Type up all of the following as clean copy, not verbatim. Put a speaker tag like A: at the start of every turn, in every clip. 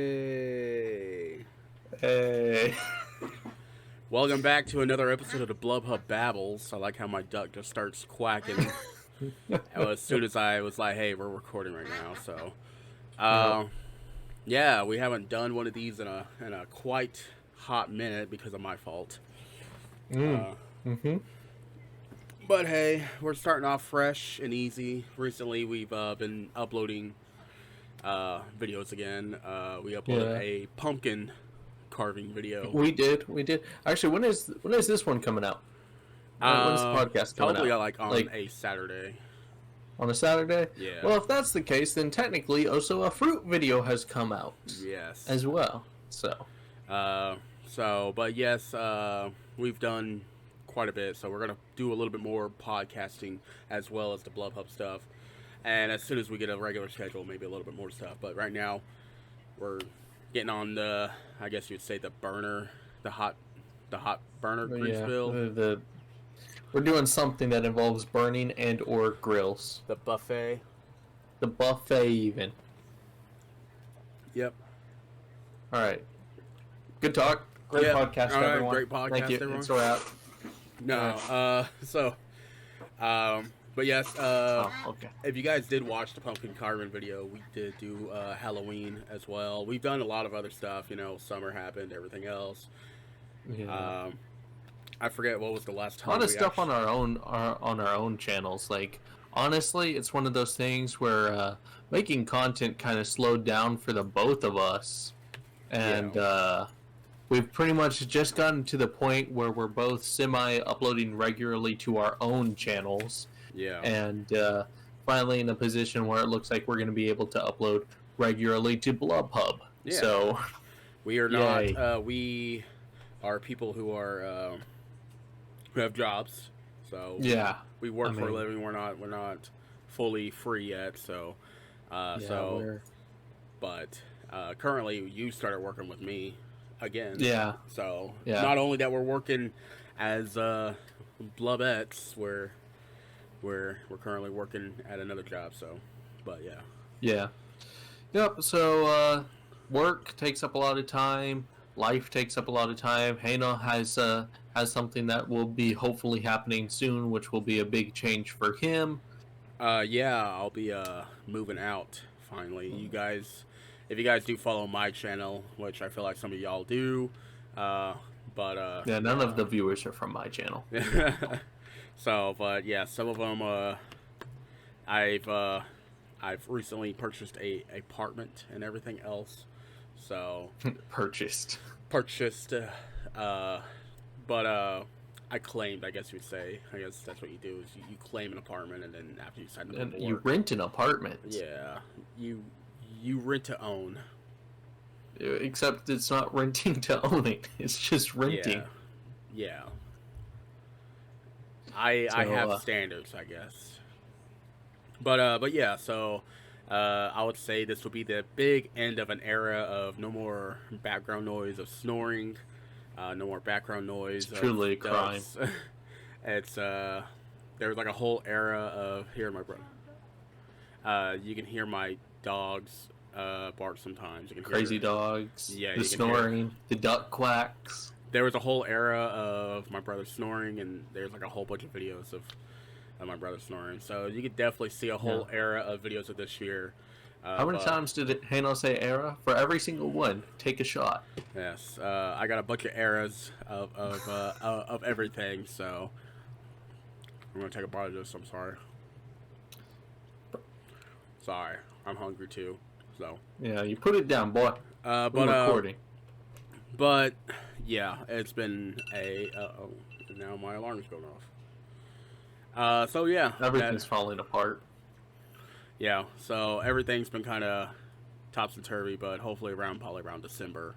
A: Hey!
B: Hey.
A: Welcome back to another episode of the BlubHub Babbles. I like how my duck just starts quacking as soon as I was like, hey, we're recording right now. So,
B: Yep.
A: uh, yeah, we haven't done one of these in a quite hot minute because of my fault.
B: Mm.
A: Uh,
B: Mm-hmm.
A: but hey, we're starting off fresh and easy. Recently, we've been uploading videos again. We uploaded
B: Yeah.
A: a pumpkin carving video.
B: We did. We did. Actually, when is this one coming out? When's the podcast coming
A: Probably
B: out?
A: like on
B: Like
A: a Saturday.
B: on a Saturday?
A: Yeah.
B: Well, if that's the case, then technically also a fruit video has come out
A: Yes.
B: as well. So,
A: Uh, but yes, we've done quite a bit. So we're gonna do a little bit more podcasting as well as the BlubHub stuff. And as soon as we get a regular schedule, maybe a little bit more stuff. But right now, we're getting on the, I guess you'd say the hot burner grease
B: yeah,
A: bill,
B: the we're doing something that involves burning and or grills.
A: the buffet.
B: The buffet even.
A: Yep.
B: All right. Good talk. Great
A: Yep.
B: podcast,
A: All right.
B: everyone.
A: Great podcast,
B: Thank you.
A: everyone.
B: It's a wrap.
A: No. But yes.
B: Oh, okay.
A: If you guys did watch the pumpkin carving video, we did do Halloween as well. We've done a lot of other stuff. You know, summer happened, everything else.
B: Yeah.
A: I forget what was the last
B: A
A: time
B: lot of
A: we
B: stuff on our own channels. Like honestly, it's one of those things where making content kind of slowed down for the both of us, and we've pretty much just gotten to the point where we're both semi uploading regularly to our own channels,
A: Yeah.
B: and finally in a position where it looks like we're going to be able to upload regularly to BlubHub.
A: Yeah.
B: So
A: We are
B: Yay.
A: not. We are people who have jobs. So
B: yeah,
A: we work
B: I
A: for a
B: mean-
A: living. We're not fully free yet. So
B: we're,
A: but currently you started working with me again.
B: yeah.
A: So
B: Yeah.
A: not only that we're working as Blubettes, we're currently working at another job. So, but yeah.
B: Yeah. Yep. So work takes up a lot of time. Life takes up a lot of time. Hano has something that will be hopefully happening soon, which will be a big change for him.
A: Yeah, I'll be moving out finally. You guys, if you guys do follow my channel, which I feel like some of y'all do, but
B: Yeah, none of the viewers are from my channel.
A: so, but yeah, some of them, I've recently purchased a apartment and everything else. So
B: Purchased.
A: but I claimed, I guess you'd say. I guess that's what you do is you claim an apartment and then after you decide to
B: And
A: move
B: you
A: work,
B: rent an apartment.
A: yeah, you rent to own.
B: Except it's not renting to own it. It's just renting.
A: Yeah. I
B: So,
A: have standards, I guess. But yeah, so I would say this will be the big end of an era of no more background noise of snoring, no more background noise.
B: It's truly a crime.
A: Ducks. It's there was like a whole era of here, my brother. You can hear my dogs bark sometimes. You can
B: Crazy
A: hear,
B: dogs.
A: Yeah,
B: The
A: you can hear-
B: snoring. The duck quacks.
A: There was a whole era of my brother snoring, and there's like a whole bunch of videos of my brother snoring. So you could definitely see a whole era of videos of this year.
B: How many times did Hano say era? For every single one, take a shot.
A: Yes, I got a bunch of eras of everything. So I'm gonna take a bite of this. I'm sorry. Sorry, I'm hungry too. So
B: Yeah, you put it down, boy.
A: but
B: We're recording.
A: But yeah, it's been a oh, now my alarm's going off. So yeah,
B: Everything's falling apart.
A: yeah. So everything's been kind of topsy turvy, but hopefully probably around December,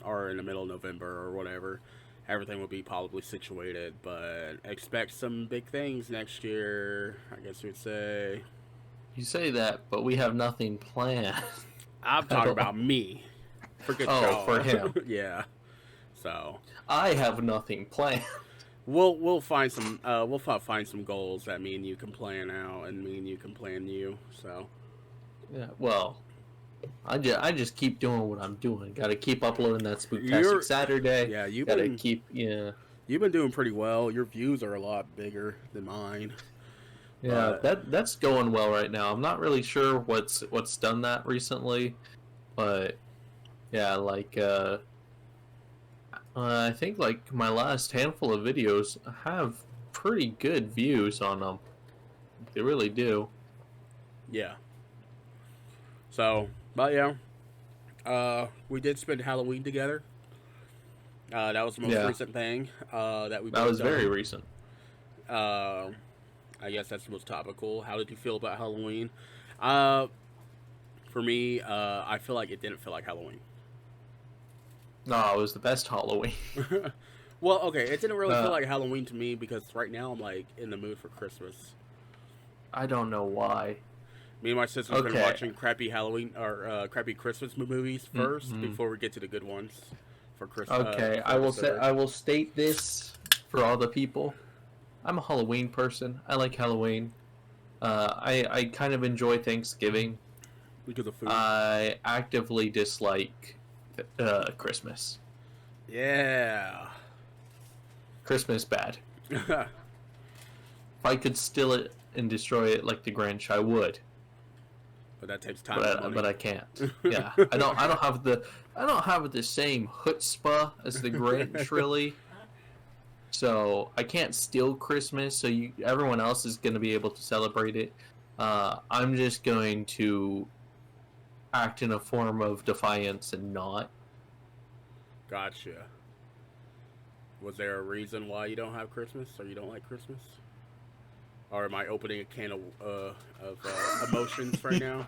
A: or in the middle of November or whatever, everything will be probably situated. But expect some big things next year, I guess you'd say.
B: You say that, but we have nothing planned.
A: I'm talking about me. Forget y'all.
B: for him.
A: Yeah. So
B: I have nothing planned.
A: we'll find some find some goals that me and you can plan out, and me and you can plan you. So
B: Yeah, well, I just keep doing what I'm doing. Got to keep uploading that Spooktastic
A: You're
B: Saturday.
A: yeah,
B: Got to keep
A: you've been doing pretty well. Your views are a lot bigger than mine.
B: yeah.
A: But
B: That's going well right now. I'm not really sure what's done that recently, but yeah, like I think like my last handful of videos have pretty good views on them. They really do.
A: yeah. So, but yeah. We did spend Halloween together. That was the most
B: Yeah,
A: recent thing that we
B: that
A: both
B: was very
A: done.
B: recent.
A: Uh, I guess that's the most topical. How did you feel about Halloween? Uh, for me, I feel like it didn't feel like Halloween.
B: No, it was the best Halloween.
A: Well, okay, it didn't really feel
B: uh,
A: like Halloween to me because right now I'm like in the mood for Christmas.
B: I don't know why.
A: Me and my sister's been
B: Okay.
A: watching crappy Halloween or crappy Christmas movies first
B: Mm-hmm.
A: before we get to the good ones for
B: Okay,
A: for December.
B: I will state this for all the people. I'm a Halloween person. I like Halloween. I kind of enjoy Thanksgiving.
A: Because of food.
B: I actively dislike Christmas.
A: Yeah.
B: Christmas bad. If I could steal it and destroy it like the Grinch, I would.
A: But that takes time and money.
B: But I can't. Yeah, I don't have the same chutzpah as the Grinch really. So I can't steal Christmas. So everyone else is going to be able to celebrate it. I'm just going to act in a form of defiance and not.
A: Gotcha. Was there a reason why you don't have Christmas or you don't like Christmas? Or am I opening a can of emotions right now?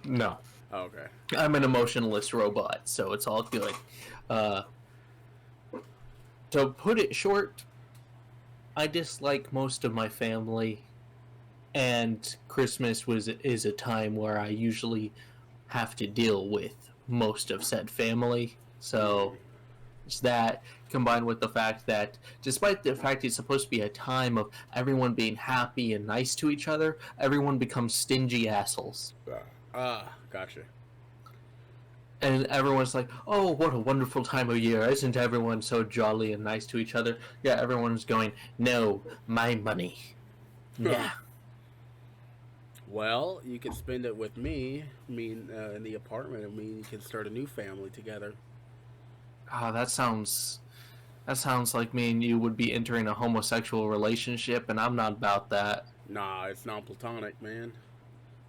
B: No,
A: Oh, okay.
B: I'm an emotionless robot, so it's all good. To put it short, I dislike most of my family, and Christmas is a time where I usually have to deal with most of said family. So it's that combined with the fact that despite the fact it's supposed to be a time of everyone being happy and nice to each other, everyone becomes stingy assholes.
A: Gotcha.
B: And everyone's like, oh, what a wonderful time of year. Isn't everyone so jolly and nice to each other? Yeah, everyone's going, no, my money. Yeah.
A: Well, you can spend it with me. In the apartment, and you can start a new family together.
B: Oh, that sounds like me and you would be entering a homosexual relationship, and I'm not about that.
A: Nah, it's not platonic, man.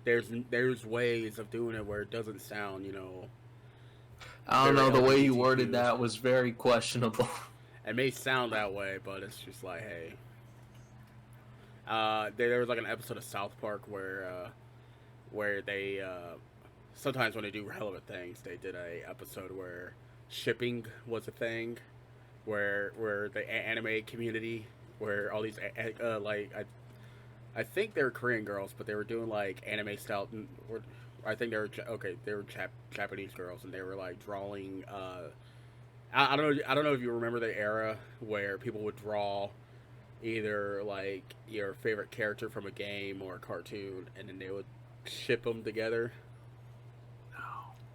A: There's ways of doing it where it doesn't sound,
B: I don't
A: very
B: know, the way you
A: LGBTQ.
B: worded that was very questionable.
A: It may sound that way, but it's just like, hey. There was like an episode of South Park where they sometimes when they do relevant things, they did a episode where shipping was a thing, where the anime community, where all these I think they were Korean girls, but they were doing like anime style. Or I think they were Japanese girls, and they were like drawing. I don't know if you remember the era where people would draw either like your favorite character from a game or a cartoon, and then they would ship them together.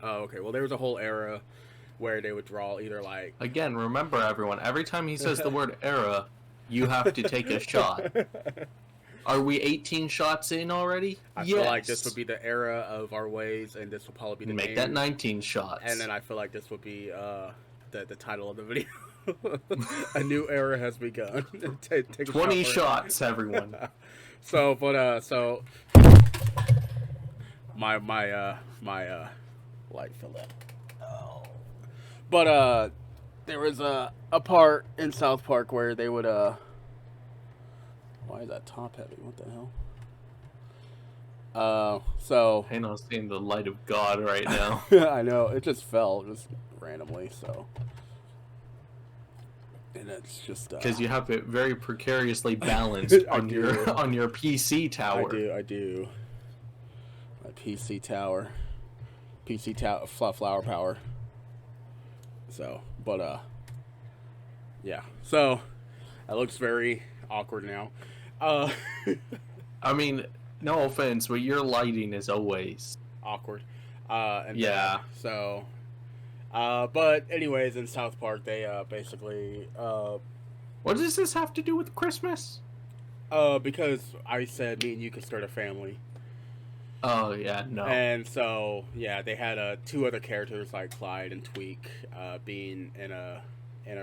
A: Oh, okay. Well, there was a whole era where they would draw either like
B: Again, remember everyone, every time he says the word era, you have to take a shot. Are we 18 shots in already?
A: I feel like this would be the era of our ways, and this will probably be the
B: Make
A: name.
B: that 19 shots.
A: And then I feel like this would be the title of the video. A new era has begun. Take a
B: 20
A: shot
B: shots, everyone.
A: so my light fell out. Oh. But there was a part in South Park where they would why is that top heavy? What the hell? So
B: I know, seeing the light of God right now.
A: I know it just fell just randomly. So, and it's just
B: because you have it very precariously balanced on your PC tower.
A: I do. My PC tower, flower power. So, but yeah. So that looks very awkward now.
B: I mean, no offense, but your lighting is always
A: awkward. And
B: Yeah.
A: but anyways, in South Park, they basically
B: What does this have to do with Christmas?
A: because I said me and you could start a family.
B: Oh yeah, no.
A: And so, yeah, they had two other characters like Clyde and Tweak being in a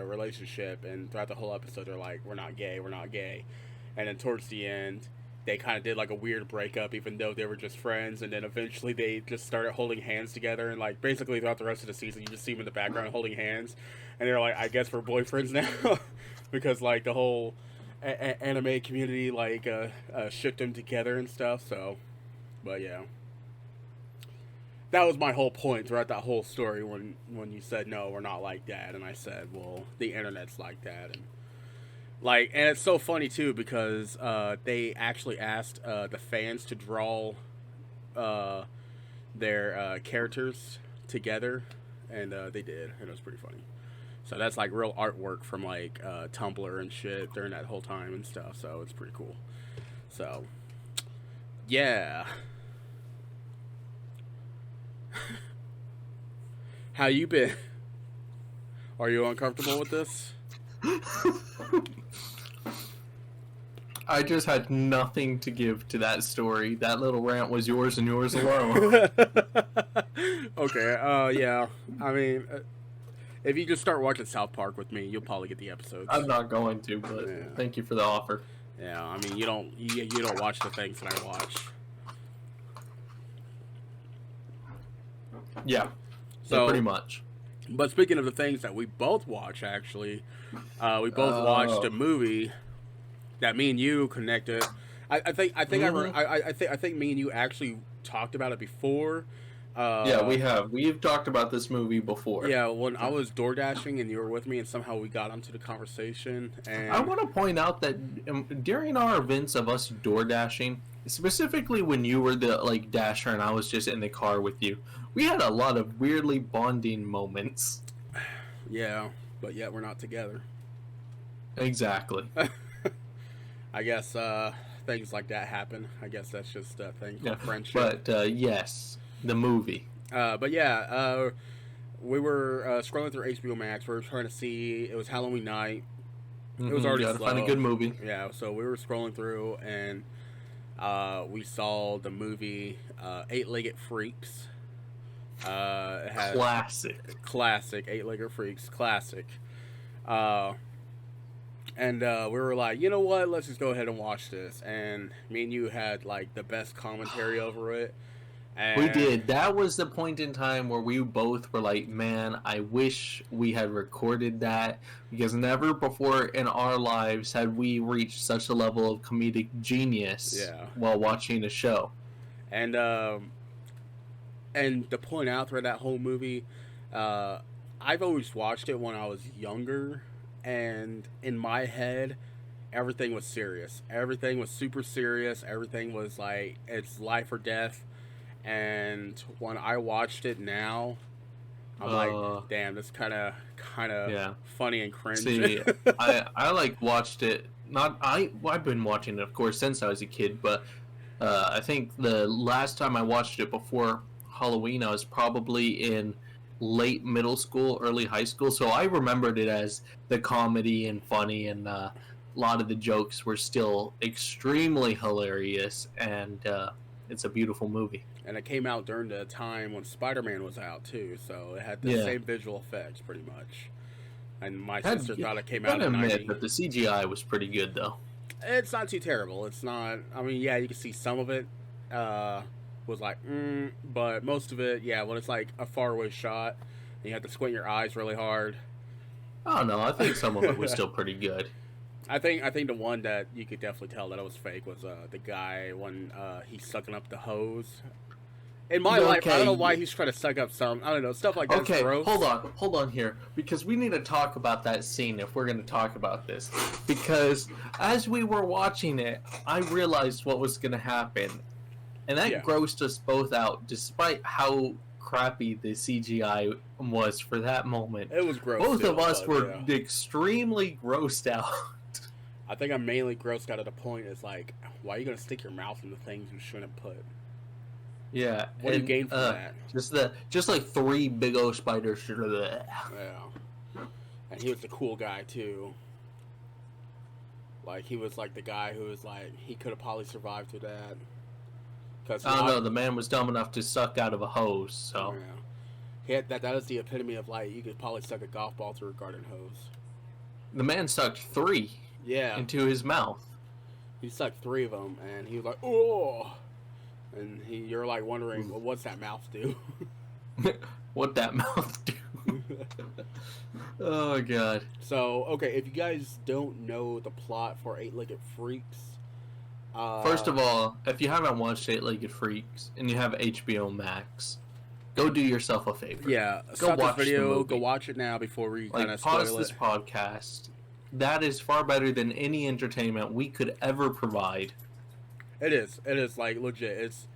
A: relationship, and throughout the whole episode, they're like, "We're not gay, we're not gay," and then towards the end, they kind of did like a weird breakup, even though they were just friends, and then eventually they just started holding hands together, and like basically throughout the rest of the season, you just see them in the background holding hands, and they're like, "I guess we're boyfriends now," because like the whole anime community like shipped them together and stuff. So. But yeah, that was my whole point throughout that whole story. When you said no, we're not like that, and I said, well, the internet's like that, and it's so funny too because they actually asked the fans to draw their characters together, and they did, and it was pretty funny. So that's like real artwork from like Tumblr and shit during that whole time and stuff. So it's pretty cool. So yeah. How you been? Are you uncomfortable with this?
B: I just had nothing to give to that story. That little rant was yours and yours alone.
A: Okay, yeah. I mean, if you just start watching South Park with me, you'll probably get the episodes.
B: I'm not going to, but thank you for the offer.
A: Yeah, I mean, you don't watch the things that I watch.
B: Yeah, so pretty much.
A: But speaking of the things that we both watch, actually, we both watched a movie that me and you connected. I think me and you actually talked about it before.
B: Yeah, we have. We've talked about this movie before.
A: Yeah, when I was door dashing and you were with me, and somehow we got onto the conversation. And
B: I want to point out that during our events of us door dashing, specifically when you were the dasher and I was just in the car with you, we had a lot of weirdly bonding moments.
A: Yeah, but yet we're not together.
B: Exactly.
A: I guess things like that happen. I guess that's just a thing called friendship.
B: But yes, the movie.
A: But yeah, we were scrolling through HBO Max. We were trying to see. It was Halloween night. It was already slow.
B: Find a good movie.
A: Yeah, so we were scrolling through and we saw the movie Eight-Legged Freaks. It had classic Eight-Legged Freaks, classic. And we were like, you know what? Let's just go ahead and watch this. And me and you had like the best commentary over it. And
B: we did. That was the point in time where we both were like, man, I wish we had recorded that, because never before in our lives had we reached such a level of comedic genius while watching a show.
A: And to point out through that whole movie, I've always watched it when I was younger, and in my head, everything was serious. Everything was super serious. Everything was like, it's life or death. And when I watched it now, I'm like, damn, this kind of funny and cringe.
B: See, I watched it. I've been watching it, of course, since I was a kid. But I think the last time I watched it before Halloween, I was probably in late middle school, early high school. So I remembered it as the comedy and funny, and a lot of the jokes were still extremely hilarious. And it's a beautiful movie.
A: And it came out during the time when Spider-Man was out, too. So it had the same visual effects, pretty much. And my sister thought it came out in the 90s.
B: But the CGI was pretty good, though.
A: It's not too terrible. It's not... I mean, yeah, you can see some of it was like, but most of it, yeah, when it's like a faraway shot, and you have to squint your eyes really hard.
B: Oh, no, I think some of it was still pretty good.
A: I think the one that you could definitely tell that it was fake was the guy when he's sucking up the hose. In my life, I don't know why he's trying to suck up some, I don't know, stuff like that.
B: Okay,
A: gross.
B: hold on here, because we need to talk about that scene if we're going to talk about this. Because as we were watching it, I realized what was going to happen. And that grossed us both out, despite how crappy the CGI was for that moment.
A: It was gross.
B: Both of us were extremely grossed out.
A: I think I'm mainly grossed out at the point is like, why are you going to stick your mouth in the things you shouldn't put?
B: Yeah.
A: What do you gain from that?
B: Just like three big old spiders.
A: Yeah. And he was the cool guy too. Like he was like the guy who was like he could have probably survived through that. Cause
B: I don't know. The man was dumb enough to suck out of a hose. So
A: yeah. He had that was the epitome of like you could probably suck a golf ball through a garden hose.
B: the man sucked three
A: Yeah.
B: into his mouth.
A: He sucked 3 of them, and he was like, "Oh," and you're like wondering, well, what's that mouth do?
B: What that mouth do? Oh god.
A: So okay, if you guys don't know the plot for Eight-Legged Freaks,
B: First of all, if you haven't watched Eight-Legged Freaks and you have HBO Max, go do yourself a favor.
A: yeah,
B: Go
A: stop
B: watch
A: this
B: the
A: video,
B: movie.
A: go watch it now before we
B: Like,
A: kind of
B: pause
A: spoil
B: this
A: it.
B: podcast. That is far better than any entertainment we could ever provide.
A: It is like legit. It's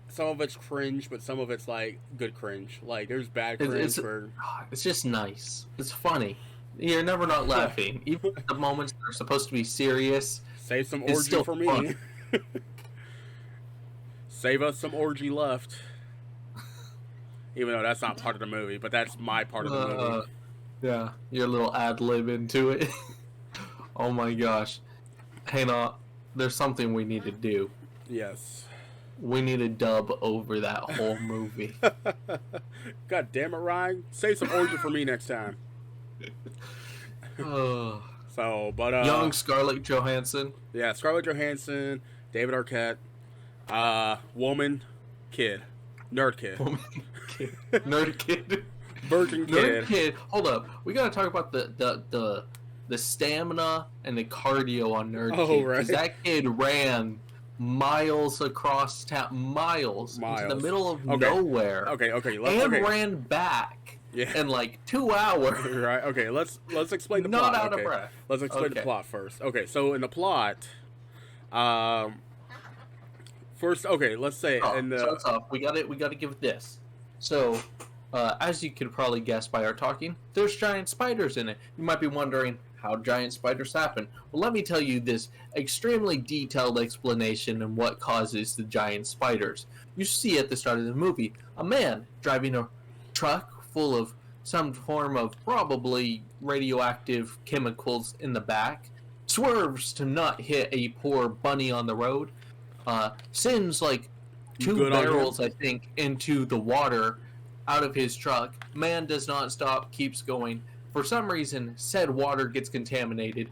A: some of it's cringe, but some of it's like good cringe. Like there's bad cringe for.
B: It's just nice. It's funny. You're never not laughing. Even at the moments that are supposed to be serious.
A: Save some
B: It's
A: orgy
B: still
A: for me.
B: fun.
A: Save us some orgy left. Even though that's not part of the movie, but that's my part of the movie.
B: Yeah, your little ad lib into it. Oh my gosh. Hey, no, there's something we need to do.
A: Yes.
B: We need to dub over that whole movie.
A: God damn it, Ryan. Save some orgy for me next time. So, but
B: Young Scarlett Johansson.
A: Yeah, Scarlett Johansson, David Arquette, woman, kid, nerd kid,
B: Nerd kid.
A: virgin kid.
B: Nerd kid. Hold up. We gotta talk about the stamina and the cardio on Nerd Kid.
A: Right.
B: Because that kid ran miles across town, miles into the middle of nowhere.
A: Okay.
B: Ran back.
A: Yeah.
B: In like 2 hours.
A: Right. Okay. Let's explain the
B: Not
A: plot.
B: out of breath.
A: Let's explain the plot first. Okay. So in the plot, first, okay. Let's say in the.
B: Starts off. We got to give it this. So, as you could probably guess by our talking, there's giant spiders in it. You might be wondering how giant spiders happen. Well, let me tell you this extremely detailed explanation on what causes the giant spiders. You see at the start of the movie a man driving a truck full of some form of probably radioactive chemicals in the back, swerves to not hit a poor bunny on the road, sends like 2 barrels, I think, into the water out of his truck. Man does not stop, keeps going. For some reason, said water gets contaminated.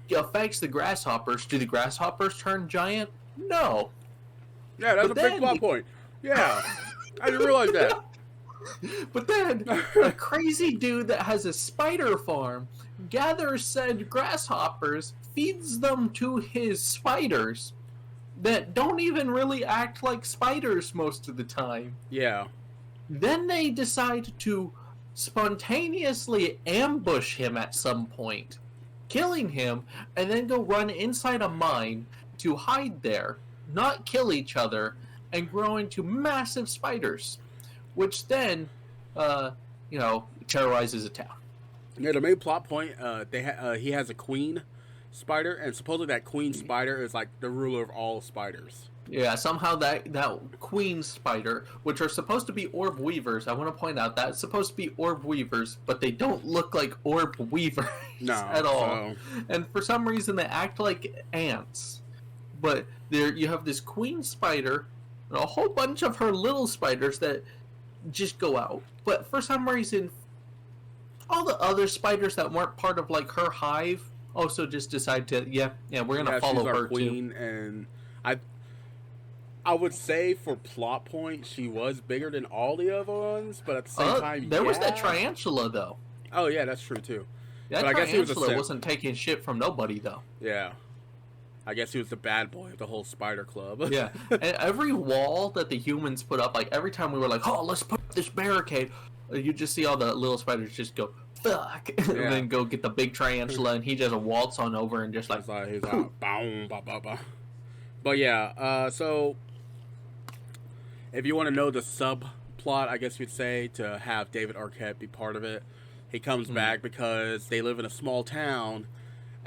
B: It affects the grasshoppers. Do the grasshoppers turn giant? No.
A: Yeah, that's a big plot point. Yeah. I didn't realize that.
B: But then, a crazy dude that has a spider farm gathers said grasshoppers, feeds them to his spiders that don't even really act like spiders most of the time.
A: Yeah.
B: Then they decide to spontaneously ambush him at some point, killing him, and then go run inside a mine to hide there, not kill each other, and grow into massive spiders, which then, terrorizes a town.
A: Yeah, the main plot point, he has a queen spider, and supposedly that queen spider is like the ruler of all spiders.
B: Yeah, somehow that queen spider, which are supposed to be orb weavers, I want to point out that it's supposed to be orb weavers, but they don't look like orb weavers at all. And for some reason they act like ants. But there you have this queen spider and a whole bunch of her little spiders that just go out. But for some reason, all the other spiders that weren't part of like her hive also just decide to we're gonna follow
A: she's our
B: her
A: queen,
B: too.
A: And I would say for plot point she was bigger than all the other ones, but at the same time,
B: there was that tarantula though.
A: Oh yeah, that's true too.
B: That
A: but
B: tarantula wasn't taking shit from nobody though.
A: Yeah. I guess he was the bad boy of the whole spider club.
B: Yeah, and every wall that the humans put up, like every time we were like, "Oh, let's put up this barricade," you just see all the little spiders just go, "Fuck," and then go get the big tarantula, and he just waltz on over and just like,
A: he's like, boom, ba ba ba. But yeah, so if you want to know the subplot, I guess you'd say, to have David Arquette be part of it, he comes back because they live in a small town.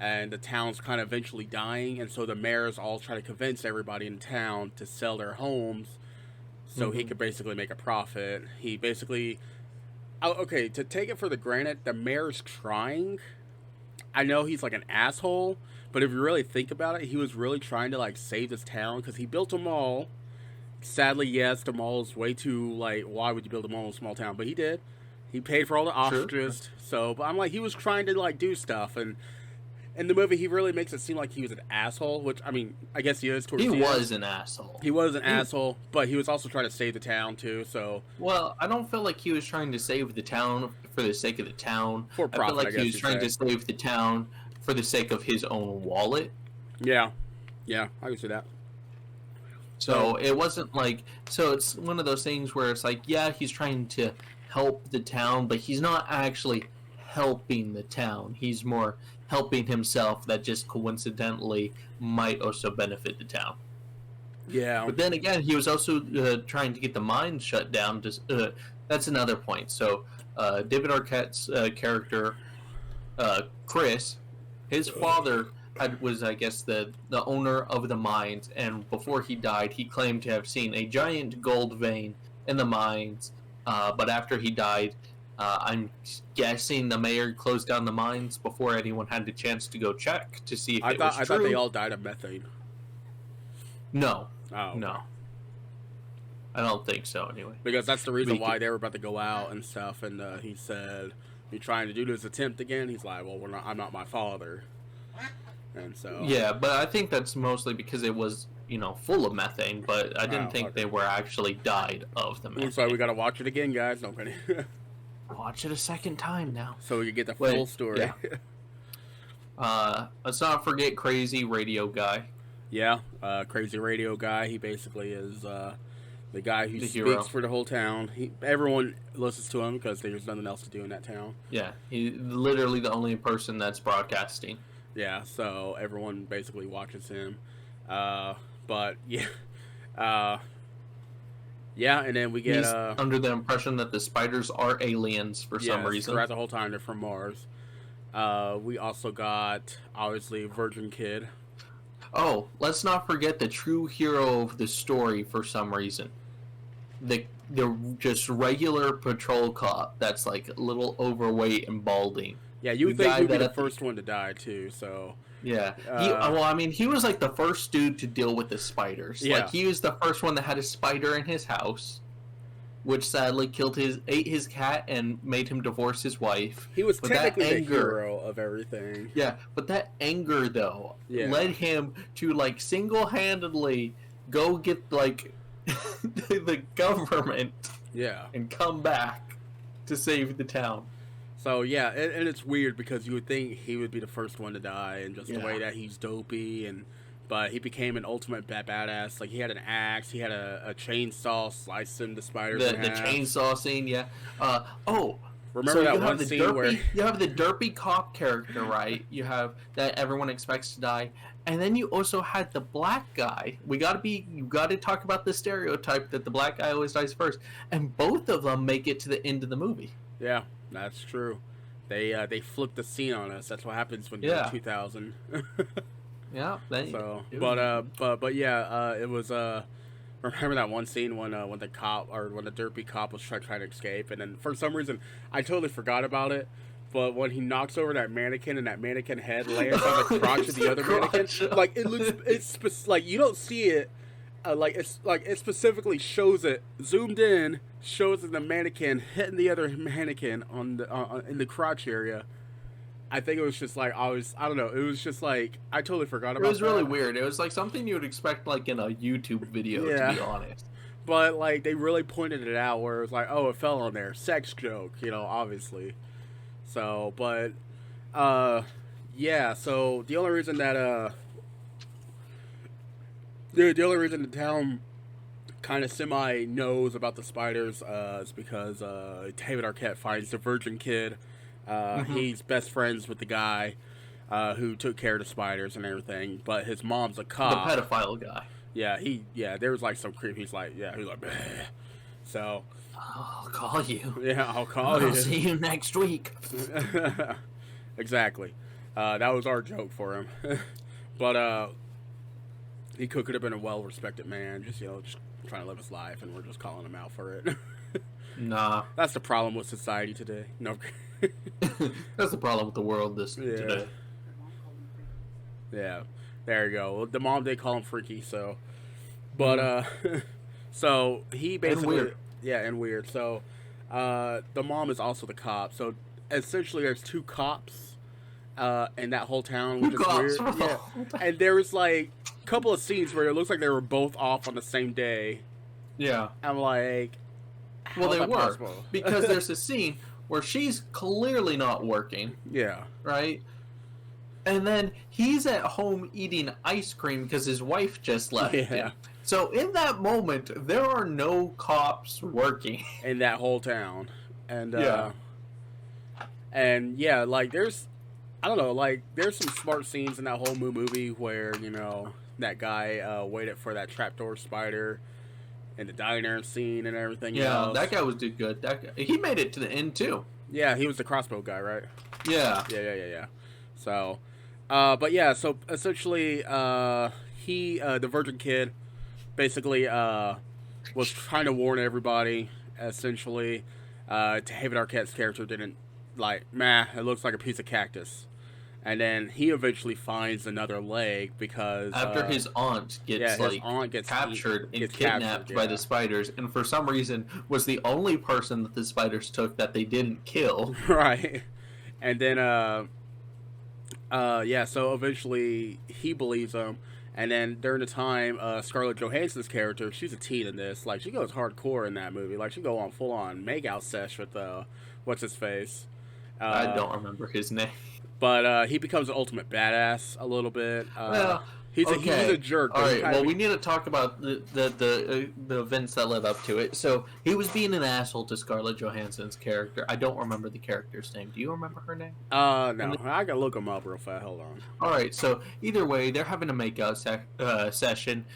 A: and the town's kind of eventually dying, and so the mayor's all trying to convince everybody in town to sell their homes so he could basically make a profit. He basically, okay, to take it for the granted, the mayor's trying. I know he's like an asshole, but if you really think about it, he was really trying to like save this town because he built a mall. Sadly, yes, the mall is way too like. Why would you build a mall in a small town? But he did. He paid for all the ostriches. So, but I'm like, he was trying to like do stuff, and in the movie, he really makes it seem like he was an asshole. Which I mean, I guess he is. Towards
B: He
A: the
B: was
A: end.
B: an asshole.
A: He was an asshole, but he was also trying to save the town too. So,
B: well, I don't feel like he was trying to save the town for the sake of the town.
A: For profit,
B: I feel like
A: I guess
B: he was trying
A: say.
B: to save the town for the sake of his own wallet.
A: Yeah, I can see that.
B: So it wasn't like, so it's one of those things where it's like, yeah, he's trying to help the town, but he's not actually helping the town. He's more helping himself that just coincidentally might also benefit the town.
A: Yeah.
B: But then again, he was also trying to get the mines shut down. That's another point. So David Arquette's character, Chris, his father was, I guess, the owner of the mines, and before he died, he claimed to have seen a giant gold vein in the mines, but after he died, I'm guessing the mayor closed down the mines before anyone had the chance to go check to see if it was true.
A: I thought they all died of methane.
B: No.
A: Oh. Okay.
B: No. I don't think so, anyway.
A: Because that's the reason why they were about to go out and stuff, and he said, "You're trying to do this attempt again?" He's like, "Well, I'm not my father." And so
B: yeah, but I think that's mostly because it was, full of methane, but I didn't think they were actually died of the methane.
A: So we gotta watch it again, guys. No kidding.
B: Watch it a second time now.
A: So we can get the full story.
B: Yeah. Let's not forget Crazy Radio Guy.
A: Yeah, Crazy Radio Guy. He basically is the guy who speaks
B: hero
A: for the whole town. Everyone listens to him because there's nothing else to do in that town.
B: Yeah, he's literally the only person that's broadcasting.
A: Yeah, so everyone basically watches him. But yeah, and then we get
B: he's under the impression that the spiders are aliens for some reason.
A: Throughout the whole time they're from Mars. We also got obviously Virgin Kid.
B: Oh, let's not forget the true hero of the story for some reason. The just regular patrol cop that's like a little overweight and balding.
A: Yeah, you would think he'd be the first one to die too. So
B: yeah, he was like the first dude to deal with the spiders.
A: Yeah.
B: Like he was the first one that had a spider in his house, which sadly ate his cat and made him divorce his wife.
A: He was technically the hero of everything.
B: Yeah, but that anger though led him to like single-handedly go get like the government.
A: Yeah,
B: and come back to save the town.
A: So yeah, and it's weird because you would think he would be the first one to die, and just the way that he's dopey, but he became an ultimate badass. Like he had an axe, he had a chainsaw, sliced him to spiders.
B: The chainsaw scene, yeah.
A: Remember that one scene where
B: you have the derpy cop character, right? You have that everyone expects to die, and then you also had the black guy. You got to talk about the stereotype that the black guy always dies first, and both of them make it to the end of the movie.
A: Yeah. That's true. They flipped the scene on us. That's what happens when you're in 2000.
B: Yeah.
A: But yeah, it was remember that one scene when the cop or when the derpy cop was trying to escape, and then for some reason I totally forgot about it. But when he knocks over that mannequin and that mannequin head lands on the crotch of the other mannequin, like it's like you don't see it. It specifically shows it zoomed in, shows the mannequin hitting the other mannequin on the in the crotch area. I think it was just like I don't know. It was just like I totally forgot about.
B: It was really weird. It was like something you would expect like in a YouTube video, to be honest.
A: But like they really pointed it out where it was like, oh, it fell on there, sex joke, obviously. So, but yeah. So the only reason that the only reason the town kind of semi knows about the spiders is because David Arquette finds the Virgin Kid. He's best friends with the guy who took care of the spiders and everything, but his mom's a cop.
B: The pedophile guy.
A: Yeah, there was like some creep. He's like, bleh. So
B: I'll call you.
A: Yeah, I'll cll you.
B: I'll see you next week.
A: Exactly. That was our joke for him. But he could have been a well-respected man, just just trying to live his life, and we're just calling him out for it.
B: Nah.
A: That's the problem with society today. No.
B: That's the problem with the world today.
A: Yeah. There you go. Well, the mom did call him freaky, so. But so he basically
B: And weird.
A: and weird. So the mom is also the cop. So essentially, there's two cops in that whole town, which
B: Two
A: is
B: cops.
A: weird. Yeah. And there was like a couple of scenes where it looks like they were both off on the same day.
B: Yeah.
A: I'm like,
B: Well,
A: how's
B: they
A: that
B: were
A: possible?
B: because there's a scene where she's clearly not working,
A: Yeah.
B: right? And then he's at home eating ice cream because his wife just left
A: Yeah.
B: him. So in that moment, there are no cops working.
A: In that whole town. And
B: Yeah.
A: and yeah, like there's I don't know, like there's some smart scenes in that whole movie where, that guy waited for that trapdoor spider in the diner scene and everything
B: Yeah,
A: else.
B: that guy did good. That guy, he made it to the end too.
A: Yeah, he was the crossbow guy, right?
B: Yeah.
A: Yeah. So but yeah, so essentially he the virgin kid basically was trying to warn everybody essentially. David Arquette's character didn't it looks like a piece of cactus. And then he eventually finds another leg because
B: After his aunt gets
A: his aunt gets
B: captured and
A: gets
B: kidnapped
A: captured,
B: by
A: yeah.
B: the spiders, and for some reason was the only person that the spiders took that they didn't kill.
A: Right. And then so eventually he believes him. And then during the time, Scarlett Johansson's character, she's a teen in this. Like, she goes hardcore in that movie. Like, she go on full-on make-out sesh with, what's-his-face.
B: I don't remember his name.
A: But he becomes an ultimate badass a little bit.
B: Well,
A: he's
B: okay.
A: a jerk.
B: All
A: but
B: right. Well, we need to talk about the events that led up to it. So he was being an asshole to Scarlett Johansson's character. I don't remember the character's name. Do you remember her name?
A: No. I gotta look him up real fast. Hold on.
B: All right. So either way, they're having a makeout session.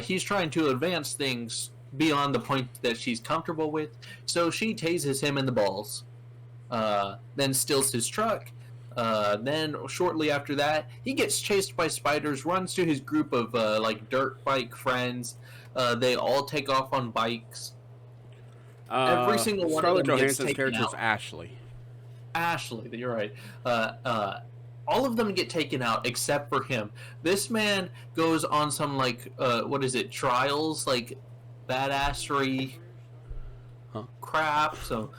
B: He's trying to advance things beyond the point that she's comfortable with. So she tases him in the balls. Then steals his truck. Then shortly after that, he gets chased by spiders, runs to his group of dirt bike friends. They all take off on bikes. Every single one
A: Scarlett
B: of them gets
A: Johansson's
B: taken
A: character is
B: out.
A: Ashley.
B: Ashley, you're right. All of them get taken out except for him. This man goes on some trials, badassery crap, some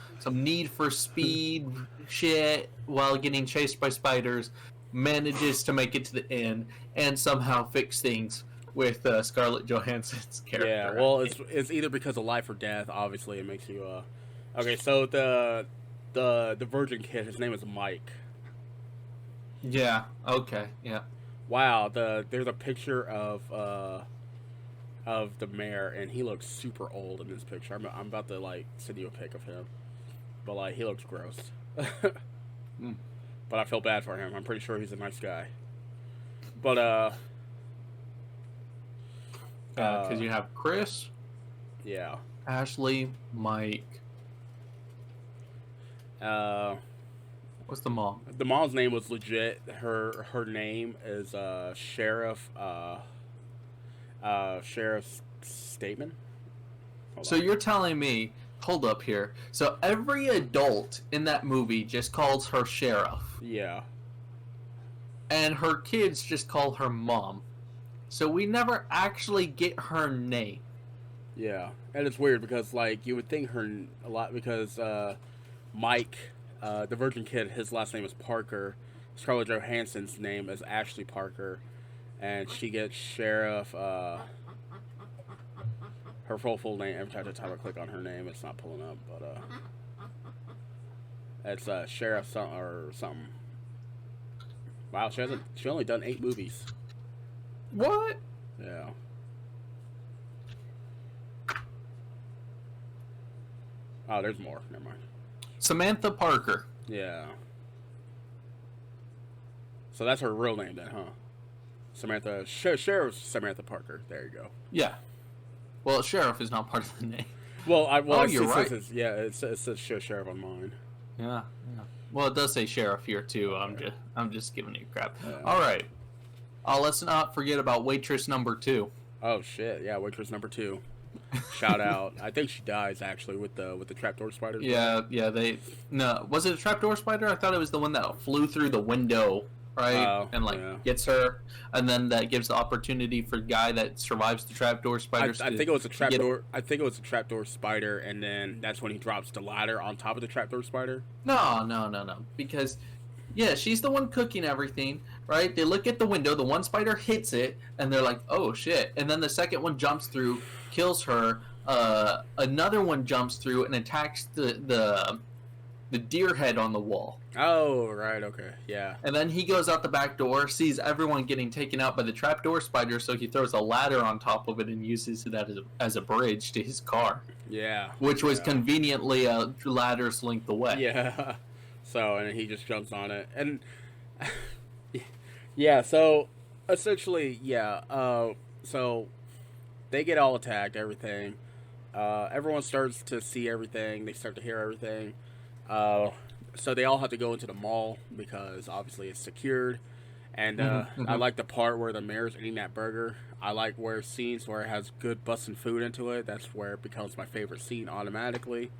B: Need for Speed shit while getting chased by spiders, manages to make it to the end and somehow fix things with Scarlett Johansson's character.
A: Yeah, well, it's either because of life or death. Obviously, it makes you. Okay, so the virgin kid, his name is Mike.
B: Yeah. Okay. Yeah.
A: Wow. There's a picture of the mayor, and he looks super old in this picture. I'm about to send you a pic of him, but he looks gross. But I feel bad for him. I'm pretty sure he's a nice guy. But
B: because you have Chris,
A: yeah,
B: Ashley, Mike. What's the mom?
A: The mom's name was legit. Her name is Sheriff Sheriff Stateman.
B: So you're telling me, hold up here. So every adult in that movie just calls her sheriff.
A: Yeah.
B: And her kids just call her mom. So we never actually get her name.
A: Yeah. And it's weird because you would think her a lot because Mike, the virgin kid, his last name is Parker. Scarlett Johansson's name is Ashley Parker. And she gets Sheriff her full name. Every time I click on her name, it's not pulling up, but it's Sheriff something. Wow, she only done 8 movies.
B: What?
A: Yeah. Oh, there's more. Never mind.
B: Samantha Parker.
A: Yeah. So that's her real name then, huh? Samantha Sheriff Samantha Parker. There you go.
B: Yeah. Well, sheriff is not part of the name.
A: Well,
B: you're right.
A: it says sheriff on mine.
B: Yeah. Well, it does say sheriff here too. I'm just giving you crap.
A: Yeah.
B: All right. Let's not forget about waitress number 2.
A: Oh shit! Yeah, waitress number 2. Shout out. I think she dies actually with the trapdoor spiders.
B: Yeah, yeah. No, was it a trapdoor spider? I thought it was the one that flew through the window, right? And gets her, and then that gives the opportunity for guy that survives the trapdoor spiders.
A: I think it was a trapdoor. I think it was a trapdoor spider, and then that's when he drops the ladder on top of the trapdoor spider.
B: No. Because, yeah, she's the one cooking everything, right? They look at the window, the one spider hits it, and they're like, oh, shit. And then the second one jumps through, kills her. Another one jumps through and attacks the deer head on the wall.
A: Oh, right, okay, yeah.
B: And then he goes out the back door, sees everyone getting taken out by the trapdoor spider, so he throws a ladder on top of it and uses it as a bridge to his car.
A: Yeah.
B: Which was conveniently a ladder's length away.
A: Yeah. So, and he just jumps on it. And, yeah, so, essentially, yeah, so, they get all attacked, everything. Everyone starts to see everything, they start to hear everything. So they all have to go into the mall because obviously it's secured. And I like the part where the mayor's eating that burger. I like where scenes where it has good busting food into it. That's where it becomes my favorite scene automatically.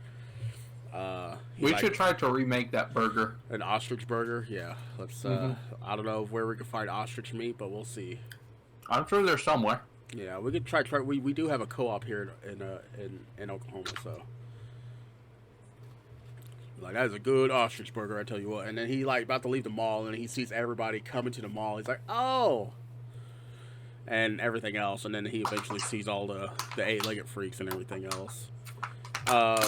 B: We should try to remake that burger.
A: An ostrich burger, yeah. Let's. I don't know where we can find ostrich meat, but we'll see.
B: I'm sure there's somewhere.
A: Yeah, we could try. We do have a co-op here in Oklahoma, so. Like, that is a good ostrich burger, I tell you what. And then he, like, about to leave the mall, and he sees everybody coming to the mall. He's like, oh! And everything else. And then he eventually sees all the eight-legged freaks and everything else. I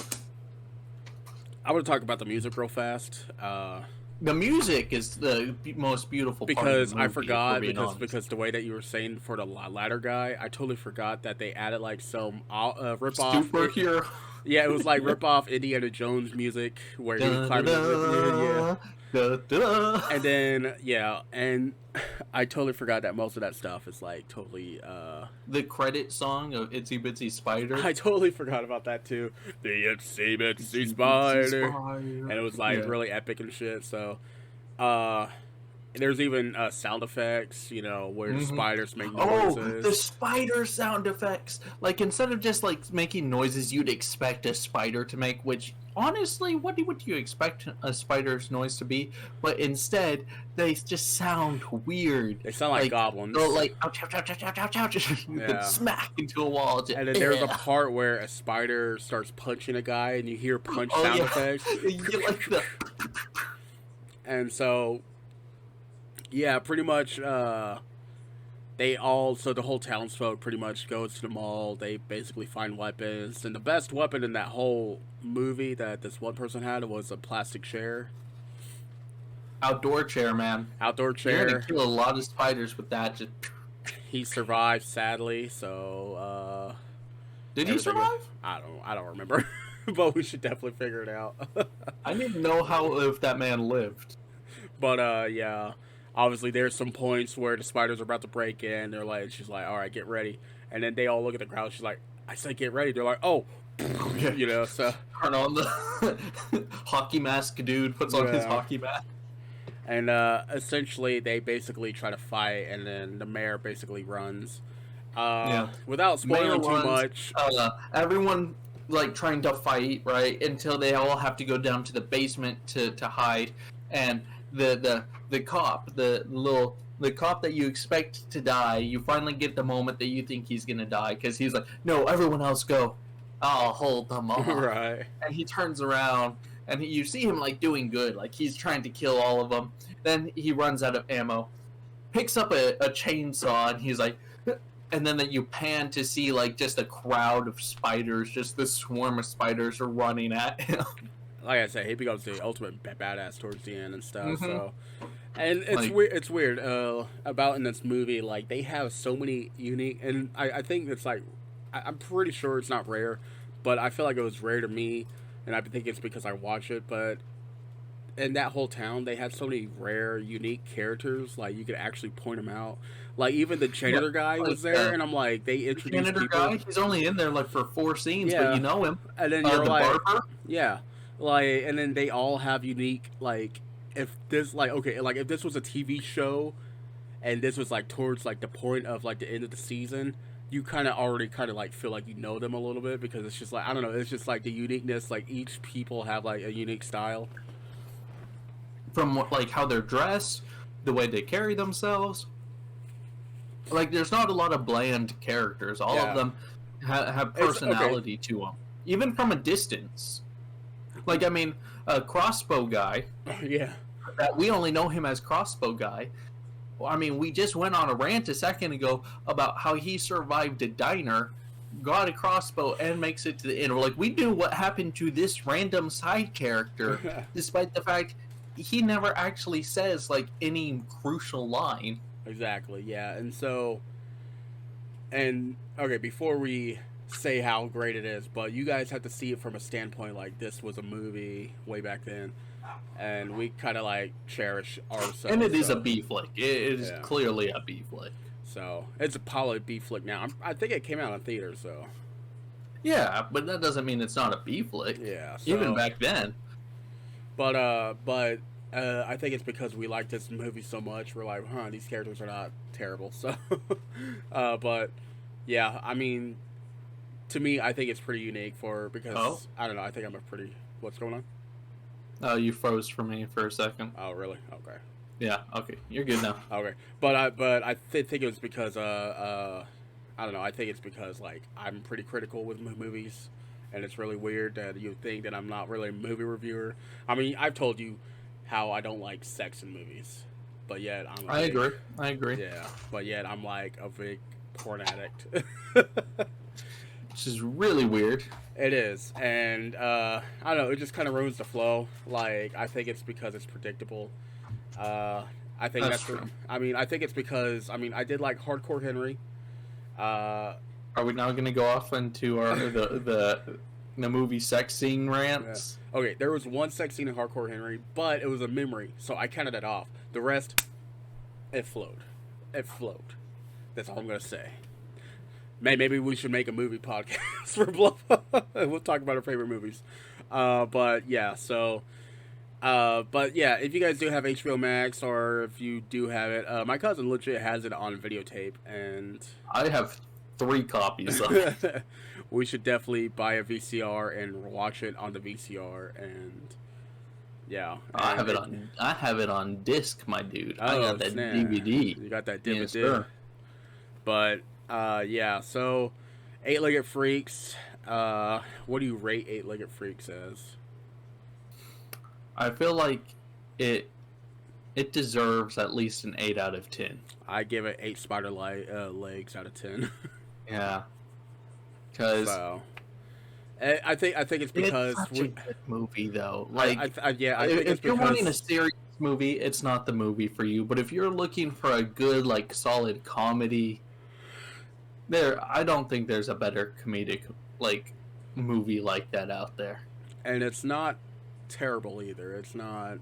A: want to talk about the music real fast.
B: The music is the most beautiful part
A: because
B: of the movie,
A: I forgot, because the way that you were saying for the ladder guy, I totally forgot that they added, like, some rip-off.
B: Superhero.
A: Yeah, it was like rip-off Indiana Jones music where he climbed and then, yeah, and I totally forgot that most of that stuff is, like, totally,
B: the credit song of Itsy Bitsy Spider.
A: I totally forgot about that, too. The Itsy Bitsy Spider. And it was, like, really epic and shit, so, there's even sound effects, you know, where the spiders make noises.
B: Oh, the spider sound effects! Like, instead of just, like, making noises you'd expect a spider to make, which, honestly, what would you expect a spider's noise to be? But instead, they just sound weird.
A: They sound like goblins.
B: They'll, like, ouch, ouch, ouch, ouch, ouch, ouch, ouch,
A: yeah.
B: smack into a wall. Just,
A: and then there's a part where a spider starts punching a guy, and you hear punch sound effects.
B: You like the...
A: And so... Yeah, pretty much, so the whole townsfolk pretty much goes to the mall, they basically find weapons, and the best weapon in that whole movie that this one person had was a plastic chair.
B: Outdoor chair, man.
A: Outdoor chair.
B: You're gonna kill a lot of spiders with that. Just...
A: He survived, sadly, so,
B: Did he survive?
A: I don't remember, but we should definitely figure it out.
B: I need to know if that man lived.
A: But, yeah. Obviously, there's some points where the spiders are about to break in. She's like, all right, get ready. And then they all look at the ground. She's like, I said get ready. They're like, oh. You know, so.
B: Turn on the hockey mask dude, puts on his hockey mask.
A: And essentially, they basically try to fight, and then the mayor basically runs. Without spoiling too much.
B: Everyone, like, trying to fight, right? Until they all have to go down to the basement to hide. And the cop, the cop that you expect to die, you finally get the moment that you think he's gonna die, because he's like, no, everyone else go, I'll hold them off.
A: Right.
B: And he turns around, and you see him, like, doing good, like, he's trying to kill all of them. Then he runs out of ammo, picks up a chainsaw, and he's like, and then you pan to see, like, just a crowd of spiders, just this swarm of spiders are running at him.
A: Like I said, he becomes the ultimate badass towards the end and stuff. So, and it's weird. It's weird about in this movie. Like, they have so many unique, and I think it's like, I'm pretty sure it's not rare, but I feel like it was rare to me, and I think it's because I watch it. But in that whole town, they had so many rare, unique characters. Like, you could actually point them out. Like, even the janitor guy was there, and I'm like, they introduced
B: janitor
A: people.
B: Guy, he's only in there like for 4 scenes, but you know him.
A: And then you're like,
B: barber?
A: yeah. Like, and then they all have unique, like, if this, like, okay, like, if this was a TV show and this was, like, towards, like, the point of, like, the end of the season, you kind of already kind of, like, feel like you know them a little bit because it's just, like, I don't know, it's just, like, the uniqueness, like, each people have, like, a unique style.
B: From what, like how they're dressed, the way they carry themselves. Like, there's not a lot of bland characters. All of
A: Yeah.
B: them have
A: It's, okay.
B: personality to them, even from a distance. Like, I mean, a crossbow guy,
A: Yeah.
B: that we only know him as crossbow guy. Well, I mean, we just went on a rant a second ago about how he survived a diner, got a crossbow, and makes it to the end. We're like, we knew what happened to this random side character, despite the fact he never actually says, like, any crucial line.
A: Exactly, yeah. And so, and okay, before we say how great it is, but you guys have to see it from a standpoint like this was a movie way back then, and we kind of like cherish ourselves.
B: And it is a
A: so,
B: B flick. It is
A: yeah.
B: clearly a B flick.
A: So it's a probably B flick now. I think it came out in theaters, so
B: Yeah, but that doesn't mean it's not a B flick.
A: yeah. So,
B: Even back then.
A: but I think it's because we like this movie so much. We're like, huh, these characters are not terrible. So, but yeah, I mean, to me, I think it's pretty unique for because
B: Oh?
A: I don't know. I think I'm a pretty. What's going on?
B: Oh, you froze for me for a second.
A: Oh, really? Okay.
B: Yeah, okay. You're good now.
A: Okay. But I think it was because I don't know. I think it's because like I'm pretty critical with movies, and it's really weird that you think that I'm not really a movie reviewer. I mean, I've told you how I don't like sex in movies, but yet I'm.
B: I agree. I agree.
A: Yeah, but yet I'm like a big porn addict.
B: Which is really weird.
A: It is, and I don't know. It just kind of ruins the flow. Like I think it's because it's predictable. I think
B: That's
A: that's.
B: true.
A: I mean, I think it's because I mean I did like Hardcore Henry. Uh,
B: Are we now going to go off into our the movie sex scene
A: yeah.
B: rants?
A: Okay, there was one sex scene in Hardcore Henry, but it was a memory, so I counted it off. The rest, it flowed. It flowed. That's all I'm gonna say. Maybe we should make a movie podcast for BlubHub. We'll talk about our favorite movies. But yeah, so. But yeah, if you guys do have HBO Max or if you do have it, my cousin legit has it on videotape, and
B: I have 3 copies of it.
A: we should definitely buy a VCR and watch it on the VCR. And yeah,
B: I
A: and
B: have it on disc, my dude. I
A: Oh,
B: got that
A: snap.
B: DVD.
A: You got that
B: Yes,
A: DVD.
B: sir.
A: But yeah, so Eight-Legged Freaks. What do you rate Eight-Legged Freaks as?
B: I feel like it deserves at least an 8 out of 10.
A: I give it 8 spider legs out of 10.
B: Yeah. Because
A: So I think it's because
B: it's such a good movie, though.
A: Like
B: Like,
A: I think it's
B: if you're
A: because
B: wanting a serious movie, it's not the movie for you. But if you're looking for a good, like, solid comedy, I don't think there's a better comedic, like, movie like that out there.
A: and it's not terrible either. It's not.